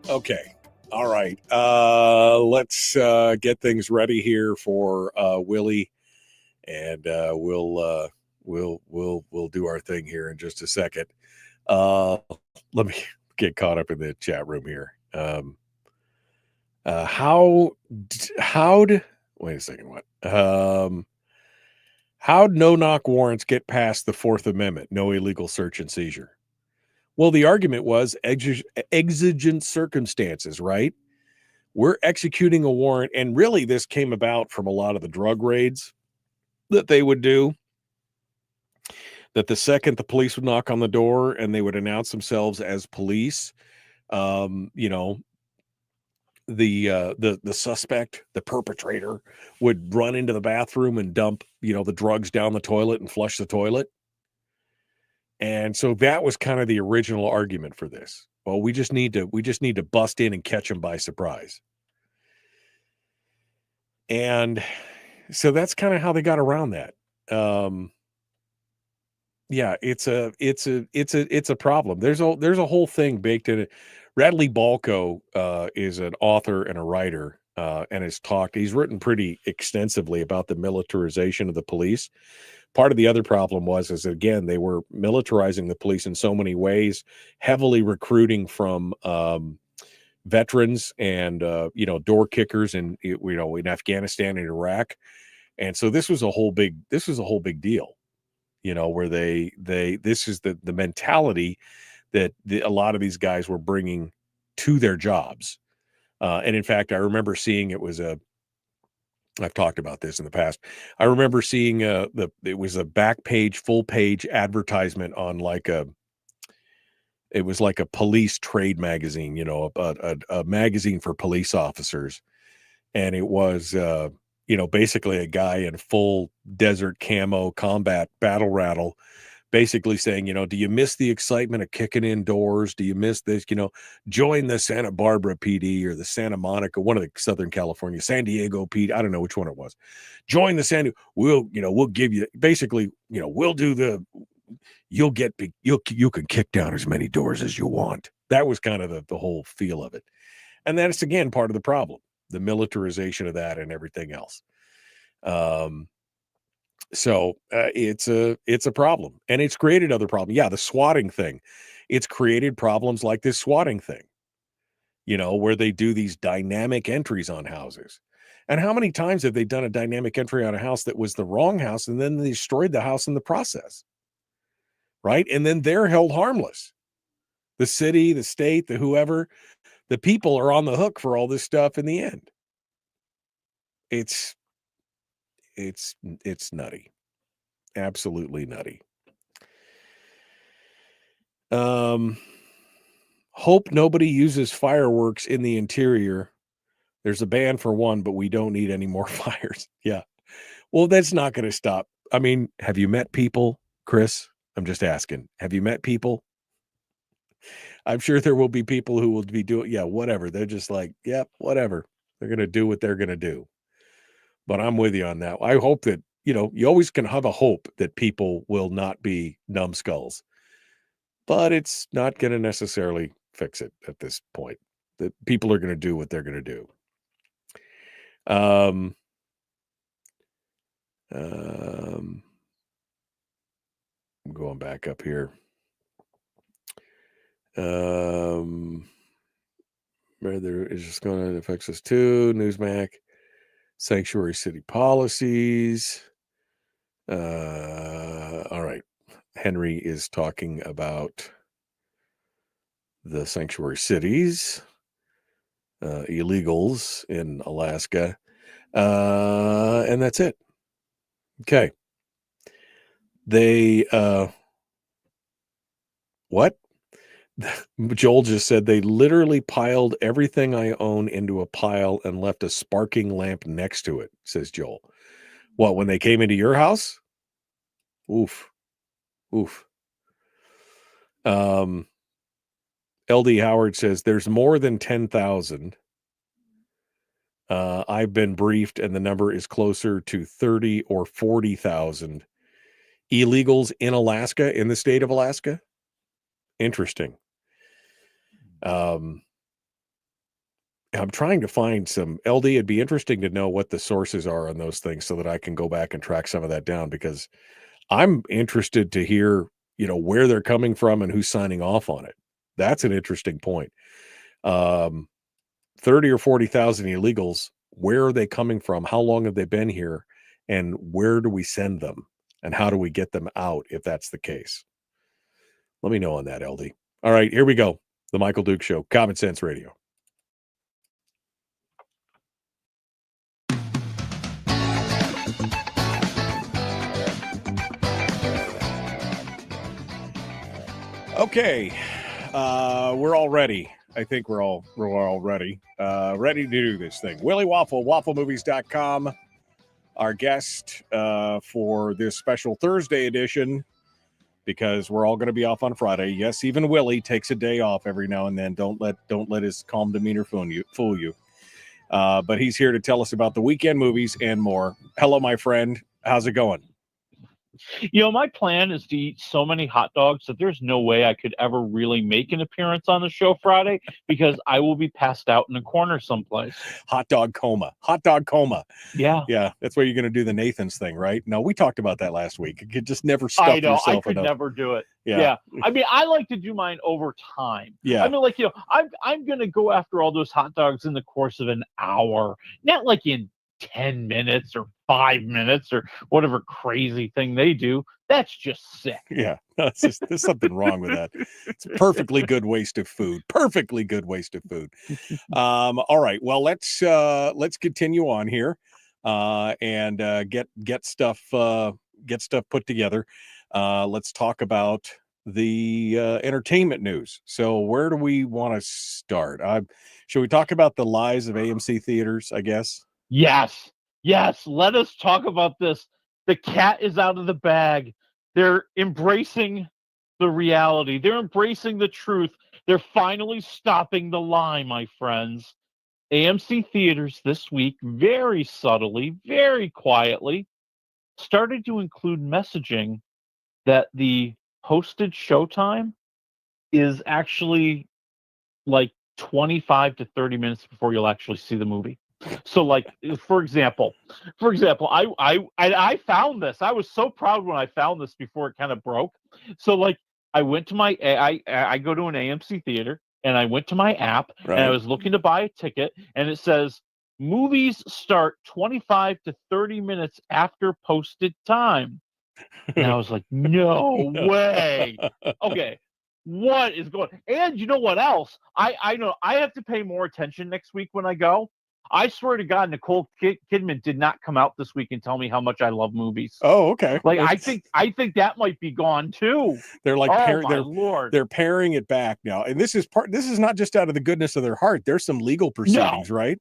Okay. All right. Let's get things ready here for Willie, and we'll do our thing here in just a second. Let me get caught up in the chat room here. Wait a second. What? How'd no-knock warrants get past the Fourth Amendment? No illegal search and seizure. Well, the argument was exigent circumstances, right? We're executing a warrant, and really this came about from a lot of the drug raids that they would do, that the second the police would knock on the door and they would announce themselves as police, the suspect, the perpetrator, would run into the bathroom and dump, the drugs down the toilet and flush the toilet. And so that was kind of the original argument for this. Well, we just need to bust in and catch them by surprise. And so that's kind of how they got around that. Yeah, it's a problem. There's a whole thing baked in it. Radley Balco is an author and a writer, and he's written pretty extensively about the militarization of the police. Part of the other problem is again, they were militarizing the police in so many ways, heavily recruiting from veterans and door kickers in Afghanistan and Iraq. And so this was a whole big deal, where this is the mentality that a lot of these guys were bringing to their jobs. And in fact, I remember seeing I've talked about this in the past. I remember seeing it was a back page, full page advertisement on it was like a police trade magazine, a magazine for police officers. And it was, basically a guy in full desert camo combat battle rattle, basically saying, do you miss the excitement of kicking in doors? Do you miss this? Join the Santa Barbara PD or the Santa Monica, one of the Southern California, San Diego PD. I don't know which one it was. Join the we'll give you, basically, we'll do you can kick down as many doors as you want. That was kind of the whole feel of it. And that's, again, part of the problem, the militarization of that and everything else. So it's a problem, and it's created other problems. Yeah, the swatting thing, it's created problems like this swatting thing, where they do these dynamic entries on houses. And how many times have they done a dynamic entry on a house that was the wrong house, and then they destroyed the house in the process, right? And then they're held harmless. The city, the state, the whoever, the people are on the hook for all this stuff in the end. It's nutty. Absolutely nutty. Hope nobody uses fireworks in the interior. There's a ban for one, but we don't need any more fires. Yeah. Well, that's not going to stop. I mean, have you met people, Chris? I'm just asking. Have you met people? I'm sure there will be people who will be doing, whatever. They're just like, yep, whatever. They're going to do what they're going to do. But I'm with you on that. I hope that you always can have a hope that people will not be numbskulls, but it's not going to necessarily fix it at this point. That people are going to do what they're going to do. I'm going back up here. Whether it's just going to affect us too. Newsmax, sanctuary city policies. All right. Henry is talking about the sanctuary cities, illegals in Alaska. And that's it. Okay. They, what? Joel just said they literally piled everything I own into a pile and left a sparking lamp next to it, says Joel. What, when they came into your house? Oof. LD Howard says there's more than 10,000. I've been briefed and the number is closer to 30 or 40,000 illegals in Alaska, in the state of Alaska. Interesting. I'm trying to find some LD. It'd be interesting to know what the sources are on those things so that I can go back and track some of that down, because I'm interested to hear, where they're coming from and who's signing off on it. That's an interesting point. 30 or 40,000 illegals. Where are they coming from? How long have they been here? And where do we send them? And how do we get them out if that's the case? Let me know on that, LD. All right, here we go. The Michael Duke Show, Common Sense Radio. Okay, we're all ready. I think we're all ready. Ready to do this thing. Willie Waffle, wafflemovies.com. Our guest for this special Thursday edition, because we're all going to be off on Friday. Yes, even Willie takes a day off every now and then. Don't let his calm demeanor fool you. But he's here to tell us about the weekend movies and more. Hello, my friend. How's it going? My plan is to eat so many hot dogs that there's no way I could ever really make an appearance on the show Friday, because I will be passed out in a corner someplace. Hot dog coma. Yeah. Yeah. That's where you're going to do the Nathan's thing, right? No, we talked about that last week. You could just never stuff I know. yourself I could enough. never do it. Yeah. I mean, I like to do mine over time. Yeah. I mean, I'm going to go after all those hot dogs in the course of an hour, not like in 10 minutes or 5 minutes or whatever crazy thing they do. That's just sick. Yeah, there's something wrong with that. It's a perfectly good waste of food. All right, well, let's continue on here and get stuff put together. Let's talk about the entertainment news. So where do we want to start? Should we talk about the lies of AMC theaters, I guess? Yes. Let us talk about this. The cat is out of the bag. They're embracing the reality. They're embracing the truth. They're finally stopping the lie, my friends. AMC theaters this week, very subtly, very quietly, started to include messaging that the posted showtime is actually like 25 to 30 minutes before you'll actually see the movie. So, for example, I found this. I was so proud when I found this before it kind of broke. So, I went to I go to an AMC theater, and I went to my app, right, and I was looking to buy a ticket, and it says movies start 25 to 30 minutes after posted time. And I was like, no way. Okay. What is going on? And you know what else? I know I have to pay more attention next week when I go. I swear to God, Nicole Kidman did not come out this week and tell me how much I love movies. Oh, okay. I think that might be gone too. They're like, Lord, they're paring it back now, and this is not just out of the goodness of their heart. There's some legal proceedings, right?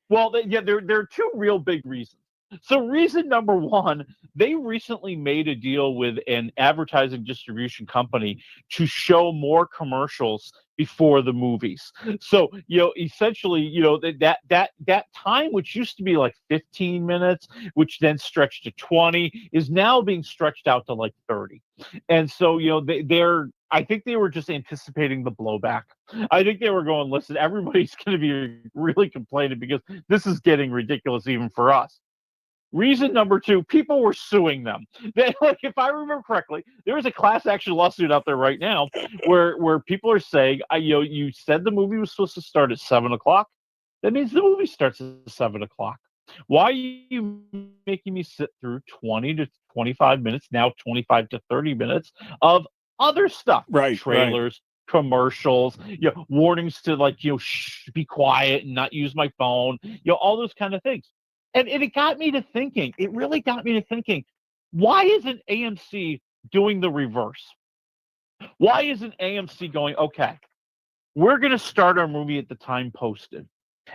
Well, there are two real big reasons. So reason number one, they recently made a deal with an advertising distribution company to show more commercials before the movies. So, essentially, that time, which used to be like 15 minutes, which then stretched to 20, is now being stretched out to like 30. And so, I think they were just anticipating the blowback. I think they were going, listen, everybody's going to be really complaining because this is getting ridiculous even for us. Reason number two, people were suing them. If I remember correctly, there is a class action lawsuit out there right now where people are saying, you said the movie was supposed to start at 7:00. That means the movie starts at 7:00. Why are you making me sit through 20 to 25 minutes, now 25 to 30 minutes of other stuff? Right. Trailers, commercials, warnings to shh, be quiet and not use my phone, all those kind of things. And it got me to thinking, it really got me to thinking, why isn't AMC doing the reverse? Why isn't AMC going, okay, we're going to start our movie at the time posted.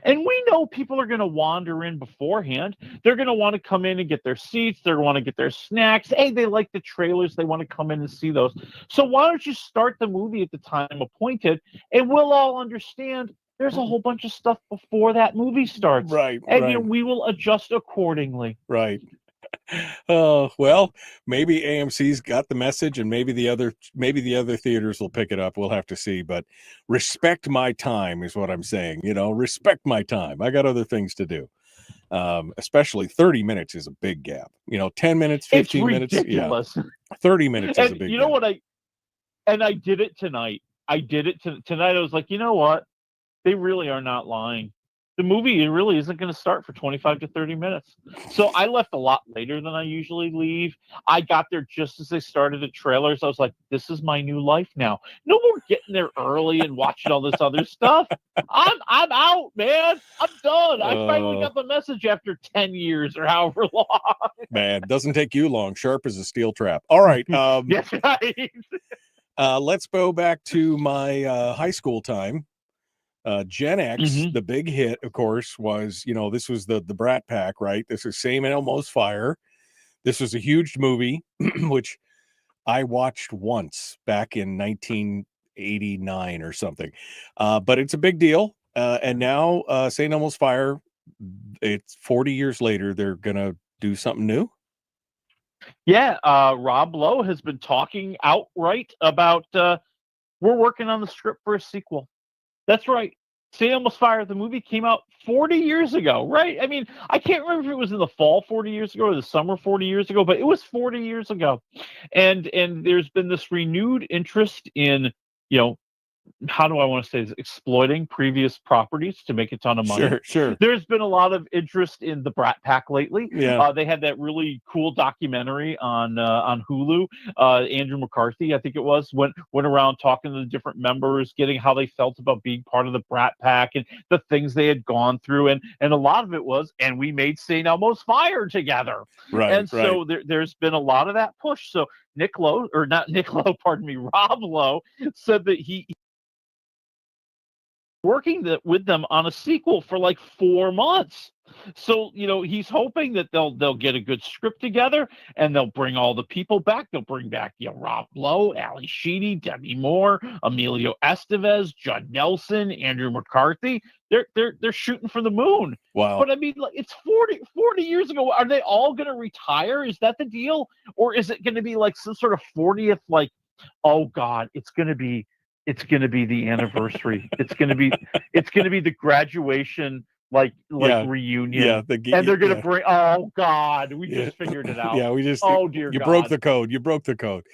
And we know people are going to wander in beforehand. They're going to want to come in and get their seats. They're going to want to get their snacks. Hey, they like the trailers. They want to come in and see those. So why don't you start the movie at the time appointed, and we'll all understand there's a whole bunch of stuff before that movie starts. Right. And we will adjust accordingly. Right. Well, maybe AMC's got the message, and maybe the other theaters will pick it up. We'll have to see. But respect my time is what I'm saying. Respect my time. I got other things to do. Especially 30 minutes is a big gap. 10 minutes, 15 minutes. Yeah. 30 minutes is a big gap. I did it tonight. Tonight. I was like, you know what? They really are not lying. The movie really isn't going to start for 25 to 30 minutes. So I left a lot later than I usually leave. I got there just as they started the trailers. I was like, this is my new life now. No more getting there early and watching all this other stuff. I'm out, man. I'm done. I finally got the message after 10 years or however long. Man, it doesn't take you long. Sharp as a steel trap. All right. Yes, right. Let's go back to my high school time. Gen X, the big hit, of course, was, this was the Brat Pack, right? This is St. Elmo's Fire. This was a huge movie, which I watched once back in 1989 or something. But it's a big deal. And now St. Elmo's Fire, it's 40 years later, they're going to do something new. Yeah, Rob Lowe has been talking outright about we're working on the script for a sequel. That's right. St. Elmo's Fire, the movie came out 40 years ago, right? I mean, I can't remember if it was in the fall 40 years ago or the summer 40 years ago, but it was 40 years ago. And there's been this renewed interest in, how do I want to say this? Exploiting previous properties to make a ton of money. Sure. There's been a lot of interest in the Brat Pack lately. Yeah. They had that really cool documentary on Hulu. Andrew McCarthy, I think it was, went around talking to the different members, getting how they felt about being part of the Brat Pack and the things they had gone through. And a lot of it was, and we made St. Elmo's Fire together. Right. And so there's been a lot of that push. So Rob Lowe said that he working with them on a sequel for like 4 months. So, he's hoping that they'll get a good script together and they'll bring all the people back. They'll bring back, Rob Lowe, Ali Sheedy, Debbie Moore, Emilio Estevez, Judd Nelson, Andrew McCarthy. They're shooting for the moon. Wow. But I mean, it's 40 years ago. Are they all going to retire? Is that the deal? Or is it going to be like some sort of 40th, like, oh God, it's going to be the anniversary. It's going to be the graduation, reunion. Yeah. And they're going to bring, oh God, we just figured it out. Yeah. Oh dear you God. broke the code.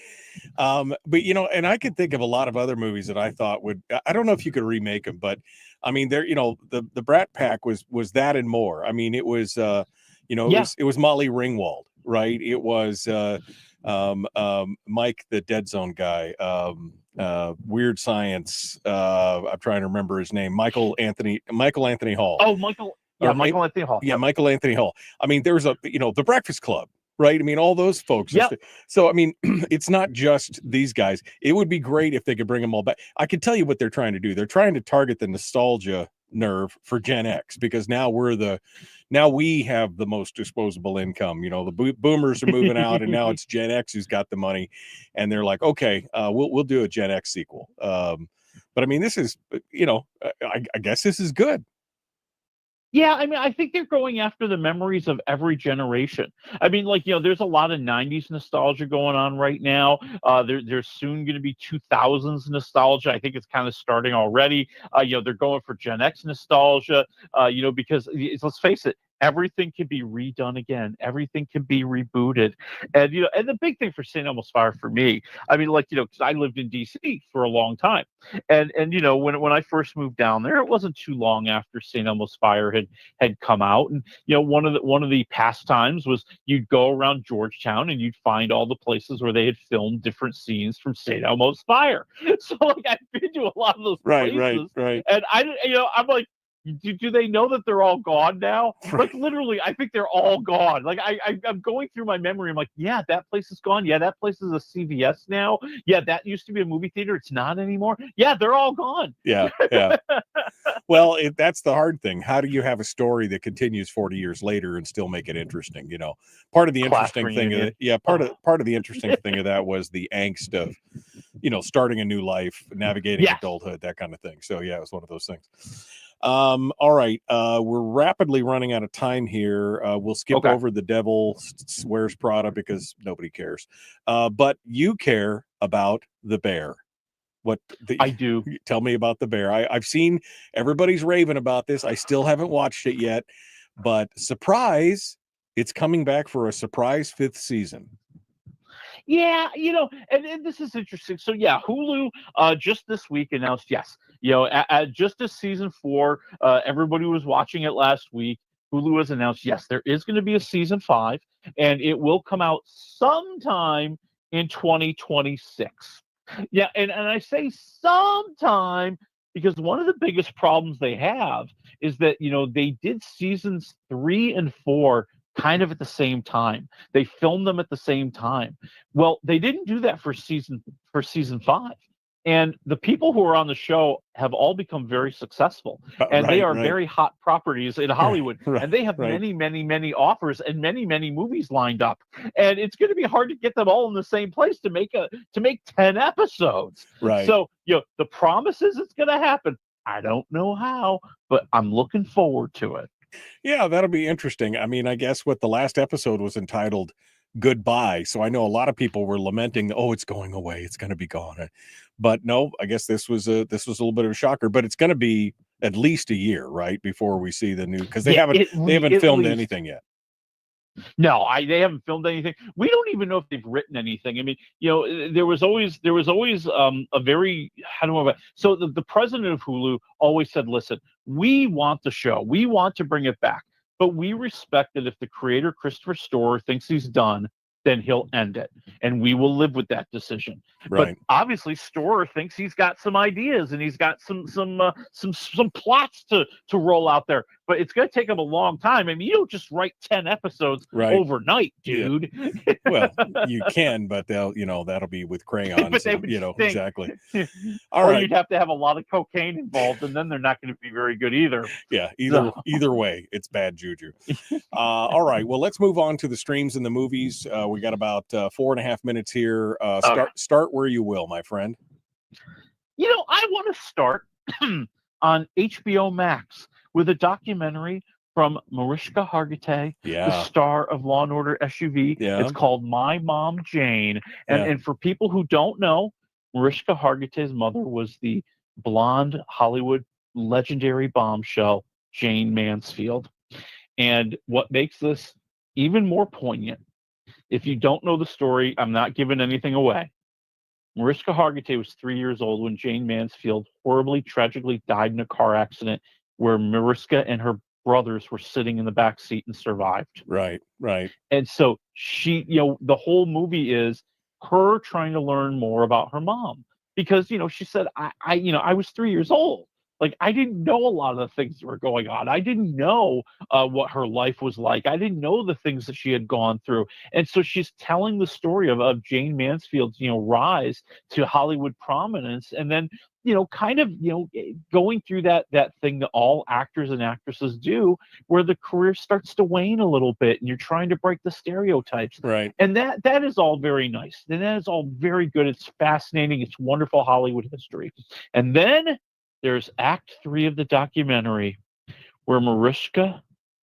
But and I could think of a lot of other movies that I thought I don't know if you could remake them, but I mean, the Brat Pack was that and more. I mean, it was, it was Molly Ringwald, right? It was, Mike, the Dead Zone guy, Weird Science. I'm trying to remember his name. Michael Anthony Hall. Oh, Michael. Yeah, Michael Anthony Hall. Yeah, Michael Anthony Hall. I mean, there's the Breakfast Club, right? I mean, all those folks. Yeah. So, I mean, it's not just these guys. It would be great if they could bring them all back. I can tell you what they're trying to do. They're trying to target the nostalgia nerve for Gen X, because now we have the most disposable income. The boomers are moving out, and now it's Gen X who's got the money, and they're like, okay, we'll do a Gen X sequel. But I mean, this is, I guess this is good. Yeah, I mean, I think they're going after the memories of every generation. I mean, there's a lot of 90s nostalgia going on right now. There's soon going to be 2000s nostalgia. I think it's kind of starting already. They're going for Gen X nostalgia, because let's face it, everything can be redone again. Everything can be rebooted. And, and the big thing for St. Elmo's Fire for me, I mean, because I lived in DC for a long time. And when I first moved down there, it wasn't too long after St. Elmo's Fire had come out. And, one of the pastimes was you'd go around Georgetown and you'd find all the places where they had filmed different scenes from St. Elmo's Fire. So I've been to a lot of those places. Right. And I'm like, do they know that they're all gone now? Like, literally, I think they're all gone. Like, I'm going through my memory. I'm like, yeah, that place is gone. Yeah, that place is a CVS now. Yeah, that used to be a movie theater. It's not anymore. Yeah, they're all gone. Yeah. Well, that's the hard thing. How do you have a story that continues 40 years later and still make it interesting? Part of the interesting thing, part of the interesting thing of that was the angst of, starting a new life, navigating adulthood, that kind of thing. So yeah, it was one of those things. All right. We're rapidly running out of time here. We'll skip over The Devil Wears Prada because nobody cares. But you care about the bear. I do. Tell me about the bear. I've seen everybody's raving about this. I still haven't watched it yet, but surprise, it's coming back for a surprise 5th season. Yeah, and this is interesting. So yeah, Hulu just this week announced, just as season 4, everybody was watching it last week. Hulu has announced, yes, there is going to be a season 5, and it will come out sometime in 2026. Yeah, and I say sometime because one of the biggest problems they have is that, they did seasons 3 and 4 kind of at the same time. They filmed them at the same time. Well, they didn't do that for season 5. And the people who are on the show have all become very successful. And they are very hot properties in Hollywood. And they have many, many, many offers and many, many movies lined up. And it's going to be hard to get them all in the same place to make 10 episodes. Right. So, the promise is it's going to happen. I don't know how, but I'm looking forward to it. Yeah, that'll be interesting. I mean, I guess what the last episode was entitled Goodbye. So I know a lot of people were lamenting, it's going away. It's going to be gone. But no, I guess this was a little bit of a shocker, but it's going to be at least a year, right? Before we see the new, because they haven't filmed anything yet. No, they haven't filmed anything. We don't even know if they've written anything. I mean, there was always a very, so the president of Hulu always said, listen, we want the show. We want to bring it back. But we respect that if the creator, Christopher Storer, thinks he's done, then he'll end it. And we will live with that decision. Right. But obviously Storer thinks he's got some ideas and he's got some plots to roll out there. But it's going to take him a long time. I mean, you don't just write 10 episodes overnight, dude. Yeah. Well, you can, but they'll, that'll be with crayons, exactly. Or you'd have to have a lot of cocaine involved, and then they're not going to be very good either. Yeah, either way, it's bad juju. All right, well, let's move on to the streams and the movies. We got about 4.5 minutes here. Start where you will, my friend. I want to start on HBO Max with a documentary from Mariska Hargitay, the star of Law and Order SUV. Yeah. It's called My Mom Jane. And for people who don't know, Mariska Hargitay's mother was the blonde Hollywood legendary bombshell, Jane Mansfield. And what makes this even more poignant, if you don't know the story, I'm not giving anything away. Mariska Hargitay was 3 years old when Jane Mansfield horribly, tragically died in a car accident where Mariska and her brothers were sitting in the back seat and survived. Right. And so she, the whole movie is her trying to learn more about her mom because, she said, I was 3 years old. Like, I didn't know a lot of the things that were going on. I didn't know what her life was like. I didn't know the things that she had gone through. And so she's telling the story of Jane Mansfield's, rise to Hollywood prominence. And then, kind of, going through that thing that all actors and actresses do, where the career starts to wane a little bit, and you're trying to break the stereotypes. Right. And that is all very nice. And that is all very good. It's fascinating. It's wonderful Hollywood history. And then there's Act 3 of the documentary, where Mariska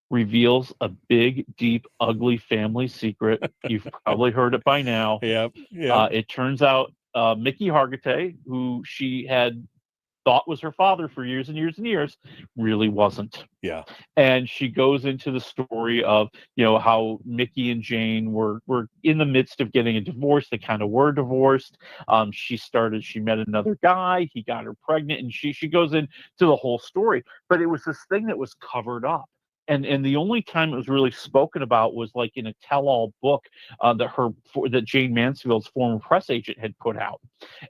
reveals a big, deep, ugly family secret. You've probably heard it by now. Yep. It turns out Mickey Hargitay, who she had thought was her father for years and years and years, really wasn't. Yeah. And she goes into the story of, how Mickey and Jane were in the midst of getting a divorce. They kind of were divorced. She met another guy. He got her pregnant, and she goes into the whole story. But it was this thing that was covered up. And the only time it was really spoken about was like in a tell-all book that Jane Mansfield's former press agent had put out.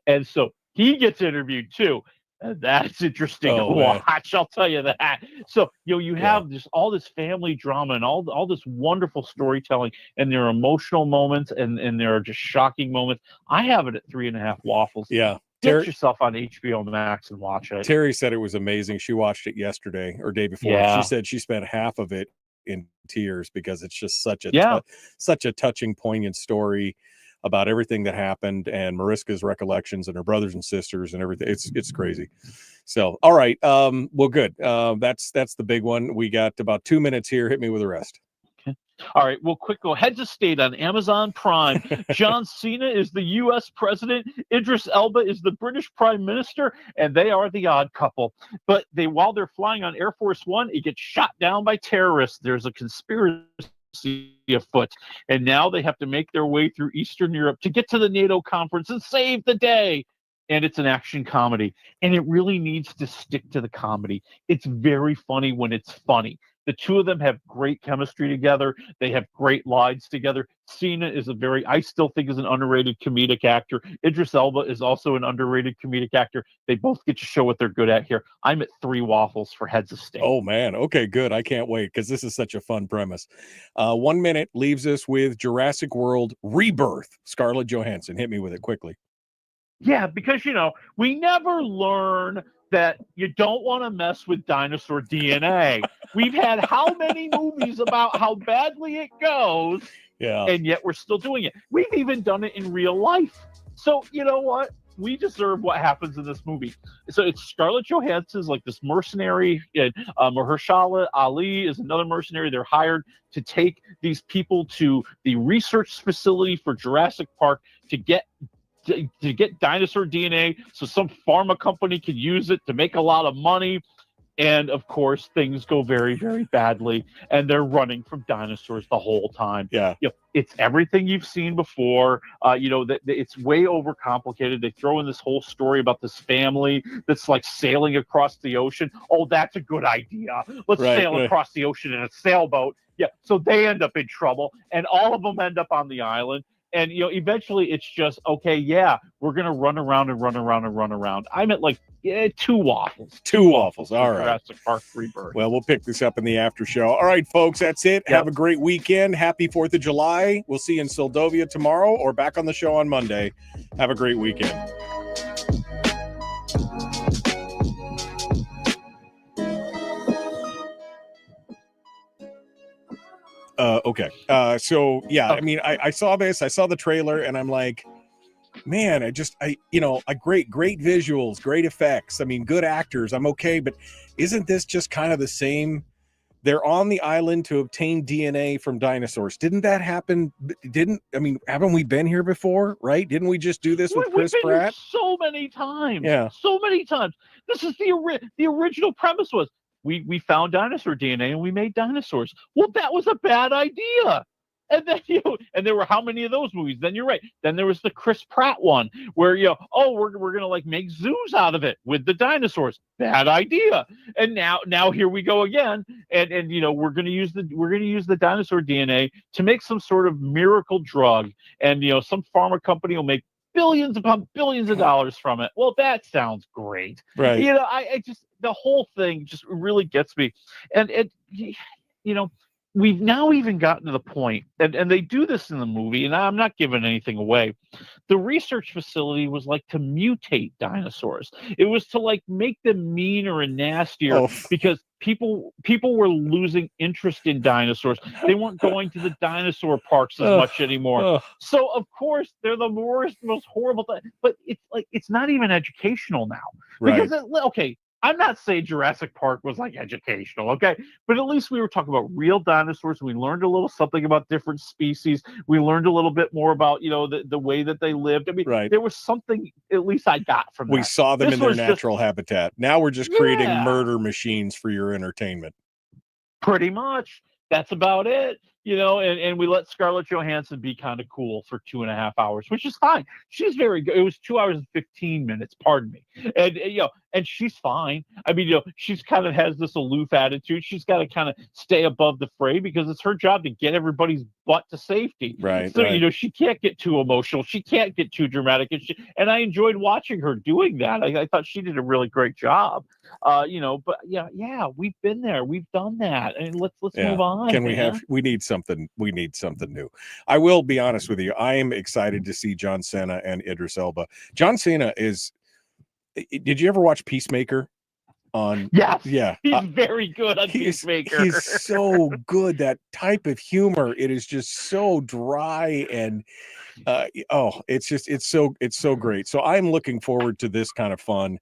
And so he gets interviewed too. And that's interesting to watch. I'll tell you that. So, you have all this family drama and all this wonderful storytelling, and there are emotional moments and there are just shocking moments. I have it at 3.5 waffles. Yeah. Get yourself on HBO Max and watch it. Terry said it was amazing. She watched it yesterday or day before. Yeah. She said she spent half of it in tears because it's just such a touching, poignant story about everything that happened, and Mariska's recollections and her brothers and sisters and everything. It's crazy. So, all right. Well, good. That's the big one. We got about 2 minutes here. Hit me with the rest. All right, well, quick go. Heads of State on Amazon Prime. John Cena is the U.S. president. Idris Elba is the British prime minister, and they are the odd couple. But while they're flying on Air Force One, it gets shot down by terrorists. There's a conspiracy afoot, and now they have to make their way through Eastern Europe to get to the NATO conference and save the day. And it's an action comedy, and it really needs to stick to the comedy. It's very funny when it's funny. The two of them have great chemistry together. They have great lines together. Cena is I still think is an underrated comedic actor. Idris Elba is also an underrated comedic actor. They both get to show what they're good at here. I'm at 3 waffles for Heads of State. Oh, man. Okay, good. I can't wait because this is such a fun premise. 1 minute leaves us with Jurassic World Rebirth. Scarlett Johansson. Hit me with it quickly. Yeah, because, we never learn that you don't want to mess with dinosaur DNA. We've had how many movies about how badly it goes, and yet we're still doing it. We've even done it in real life. So, you know what? We deserve what happens in this movie. So it's Scarlett Johansson's like this mercenary, and Mahershala Ali is another mercenary. They're hired to take these people to the research facility for Jurassic Park to get dinosaur DNA so some pharma company can use it to make a lot of money. And of course, things go very, very badly, and they're running from dinosaurs the whole time. Yeah. It's everything you've seen before. That it's way overcomplicated. They throw in this whole story about this family that's like sailing across the ocean. Oh, that's a good idea. Let's sail across the ocean in a sailboat. Yeah. So they end up in trouble, and all of them end up on the island. And, eventually it's just, okay, yeah, we're going to run around. I'm at 2 waffles. 2 waffles. All right. Jurassic Park Rebirth. Well, we'll pick this up in the after show. All right, folks, that's it. Yep. Have a great weekend. Happy 4th of July. We'll see you in Soldovia tomorrow or back on the show on Monday. Have a great weekend. Okay. I saw this, I saw the trailer, and I'm like, man, great visuals, great effects. I mean, good actors. I'm okay. But isn't this just kind of the same? They're on the island to obtain DNA from dinosaurs. Didn't that happen? Haven't we been here before? Right? Didn't we just do this with Chris Pratt? So many times. Yeah. So many times. This is the original premise was, we found dinosaur DNA and we made dinosaurs. Well, that was a bad idea. And then and there were how many of those movies? Then you're right. Then there was the Chris Pratt one where we're gonna make zoos out of it with the dinosaurs. Bad idea. And now here we go again. And we're gonna use the dinosaur DNA to make some sort of miracle drug. And some pharma company will make billions upon billions of dollars from it. Well, that sounds great. Right. I just, the whole thing just really gets me. And we've now even gotten to the point, and they do this in the movie, and I'm not giving anything away. The research facility was like to mutate dinosaurs. It was to like make them meaner and nastier because people were losing interest in dinosaurs. They weren't going to the dinosaur parks as much anymore. So of course they're the worst, most horrible thing. But it's like it's not even educational now. Because okay, I'm not saying Jurassic Park was like educational, okay? But at least we were talking about real dinosaurs. We learned a little something about different species. We learned a little bit more about, the way that they lived. I mean, there was something at least I got from that. We saw them in their natural habitat. Now we're just creating murder machines for your entertainment. Pretty much. That's about it. And we let Scarlett Johansson be kind of cool for 2.5 hours, which is fine. She's very good. It was 2 hours and 15 minutes, pardon me. And she's fine. I mean, she's kind of has this aloof attitude. She's got to kind of stay above the fray because it's her job to get everybody's butt to safety. Right. So, she can't get too emotional. She can't get too dramatic. And I enjoyed watching her doing that. I thought she did a really great job. But yeah, we've been there. We've done that. And let's move on. We need something new. I will be honest with you. I am excited to see John Cena and Idris Elba. John Cena did you ever watch Peacemaker? Yes. Yeah. He's very good on Peacemaker. He's so good. That type of humor, it is just so dry and it's so great. So I'm looking forward to this kind of fun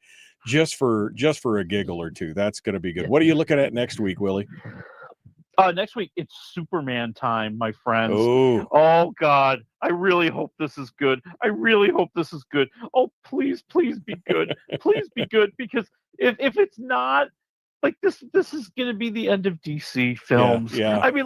just for a giggle or two. That's going to be good. What are you looking at next week, Willie? Next week, it's Superman time, my friends. Oh, God. I really hope this is good. Oh, please be good. Please be good. Because if it's not, like, this is going to be the end of DC films. Yeah. I mean,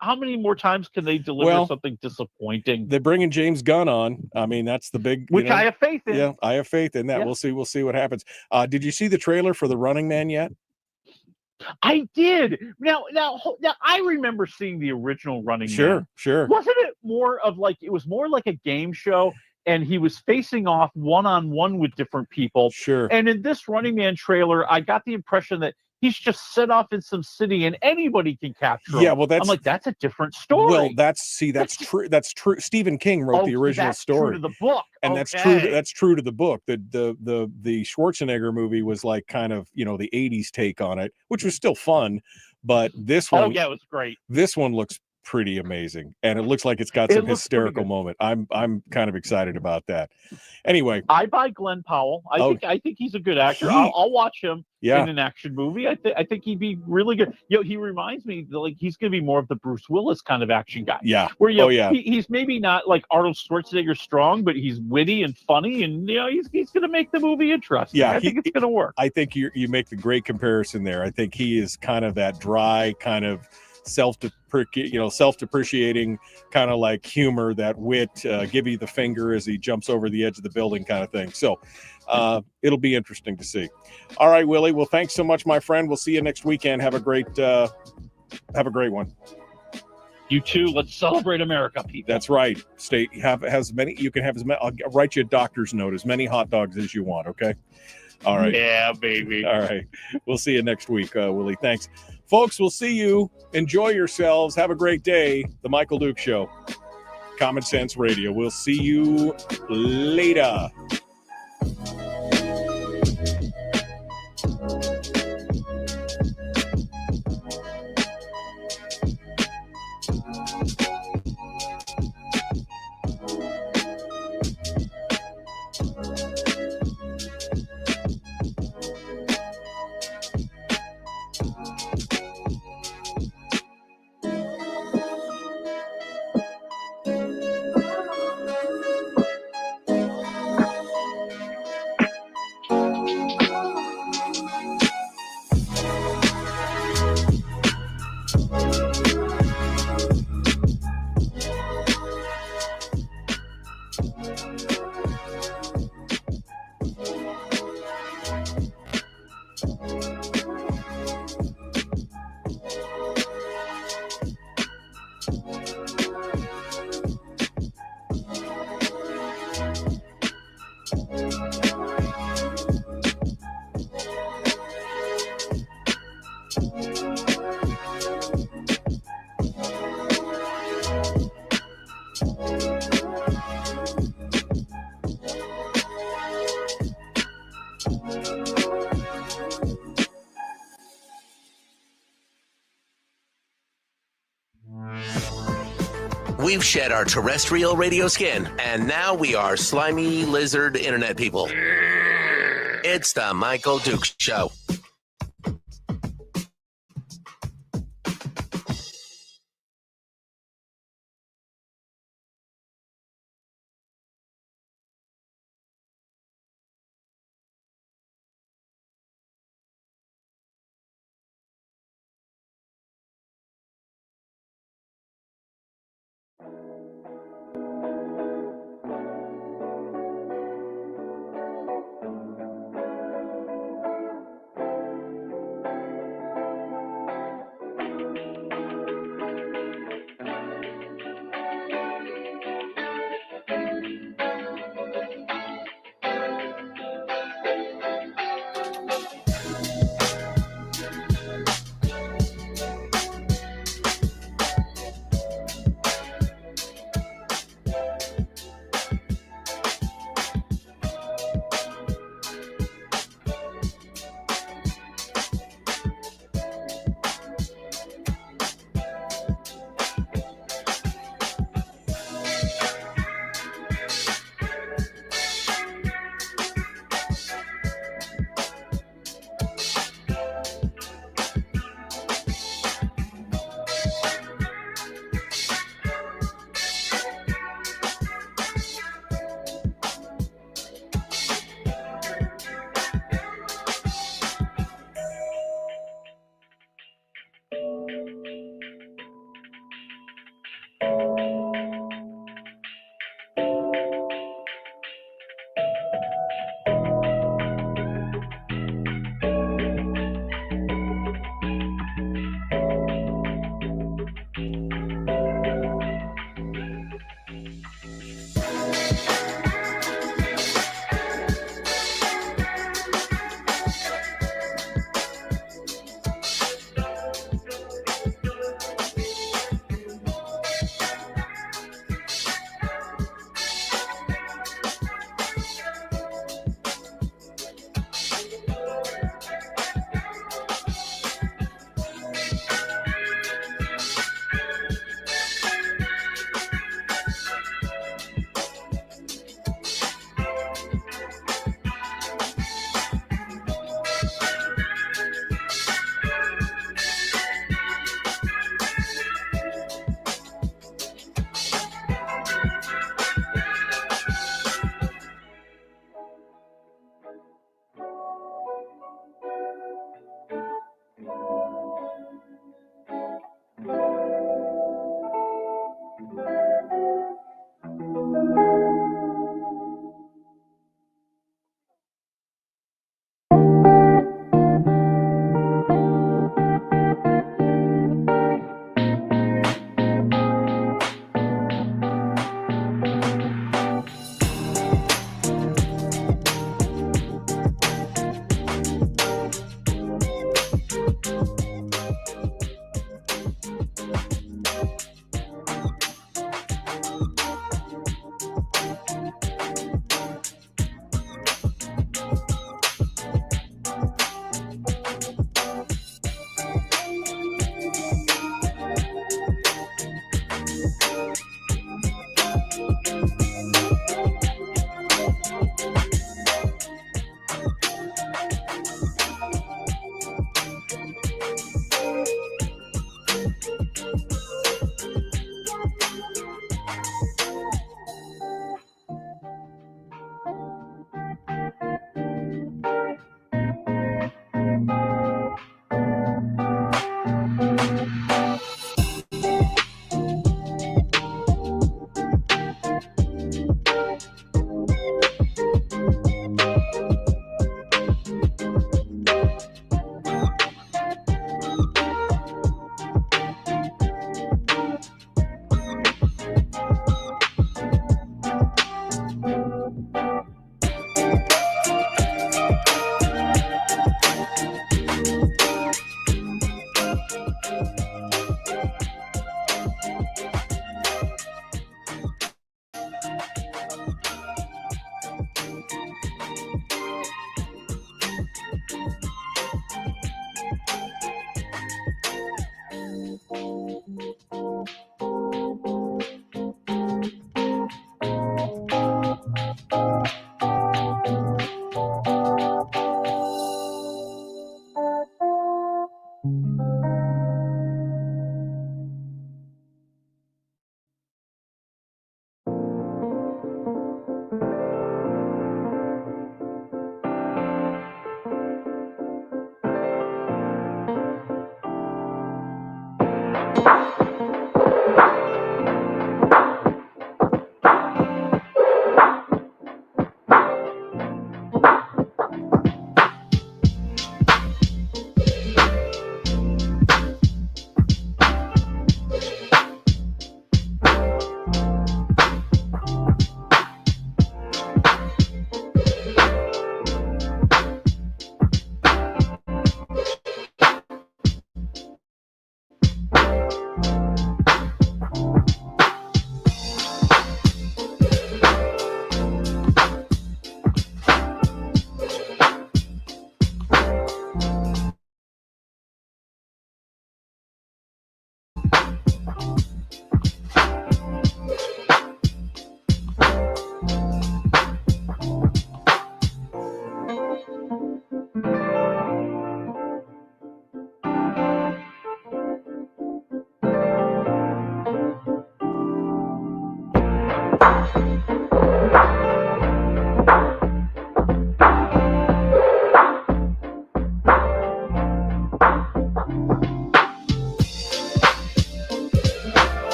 how many more times can they deliver something disappointing? They're bringing James Gunn on. I mean, that's the big... Which I have faith in. Yeah, I have faith in that. Yeah. We'll see what happens. Did you see the trailer for The Running Man yet? I did. Now, I remember seeing the original Running Man. Sure. Wasn't it more like a game show, and he was facing off one-on-one with different people? Sure. And in this Running Man trailer, I got the impression that he's just set off in some city and anybody can capture him. Yeah, well, I'm like, that's a different story. Well, that's true. That's true. Stephen King wrote the original story. True to the book. And that's true to the book. The Schwarzenegger movie was like kind of, the 80s take on it, which was still fun, but this one it was great. This one looks pretty amazing, and it looks like it's got some hysterical moment. I'm kind of excited about that. Anyway, I buy Glenn Powell. I think he's a good actor. I'll watch him in an action movie. I think he'd be really good. He reminds me like he's going to be more of the Bruce Willis kind of action guy. Yeah. Where he's maybe not like Arnold Schwarzenegger strong, but he's witty and funny, and he's going to make the movie interesting. Yeah, I think it's going to work. I think you make the great comparison there. I think he is kind of that dry kind of self-depreciating kind of like humor, that wit, give you the finger as he jumps over the edge of the building kind of thing. So it'll be interesting to see. All right, Willie. Well, thanks so much, my friend. We'll see you next weekend. Have a great one. You too. Let's celebrate America, people. That's right. You can have as many. I'll write you a doctor's note, as many hot dogs as you want. Okay. All right. Yeah, baby. All right. We'll see you next week, Willie. Thanks. Folks, we'll see you. Enjoy yourselves. Have a great day. The Michael Duke Show. Common Sense Radio. We'll see you later. We've shed our terrestrial radio skin, and now we are slimy lizard internet people. It's the Michael Dukes Show.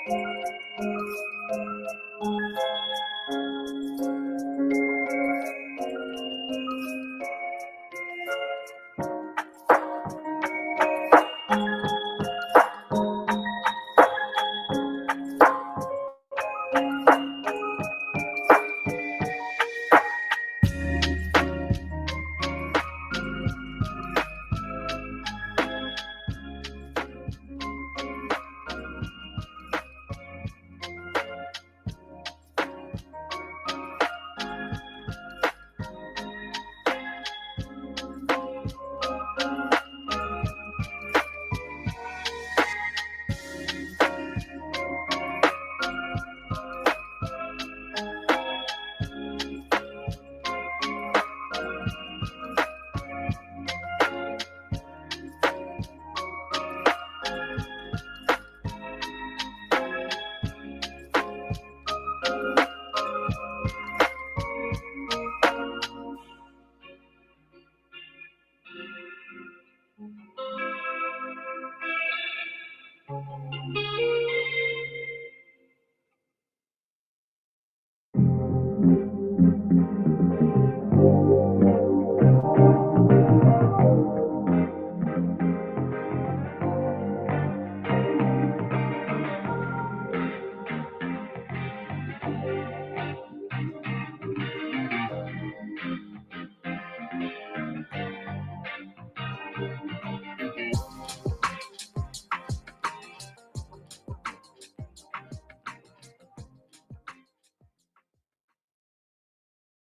Bye.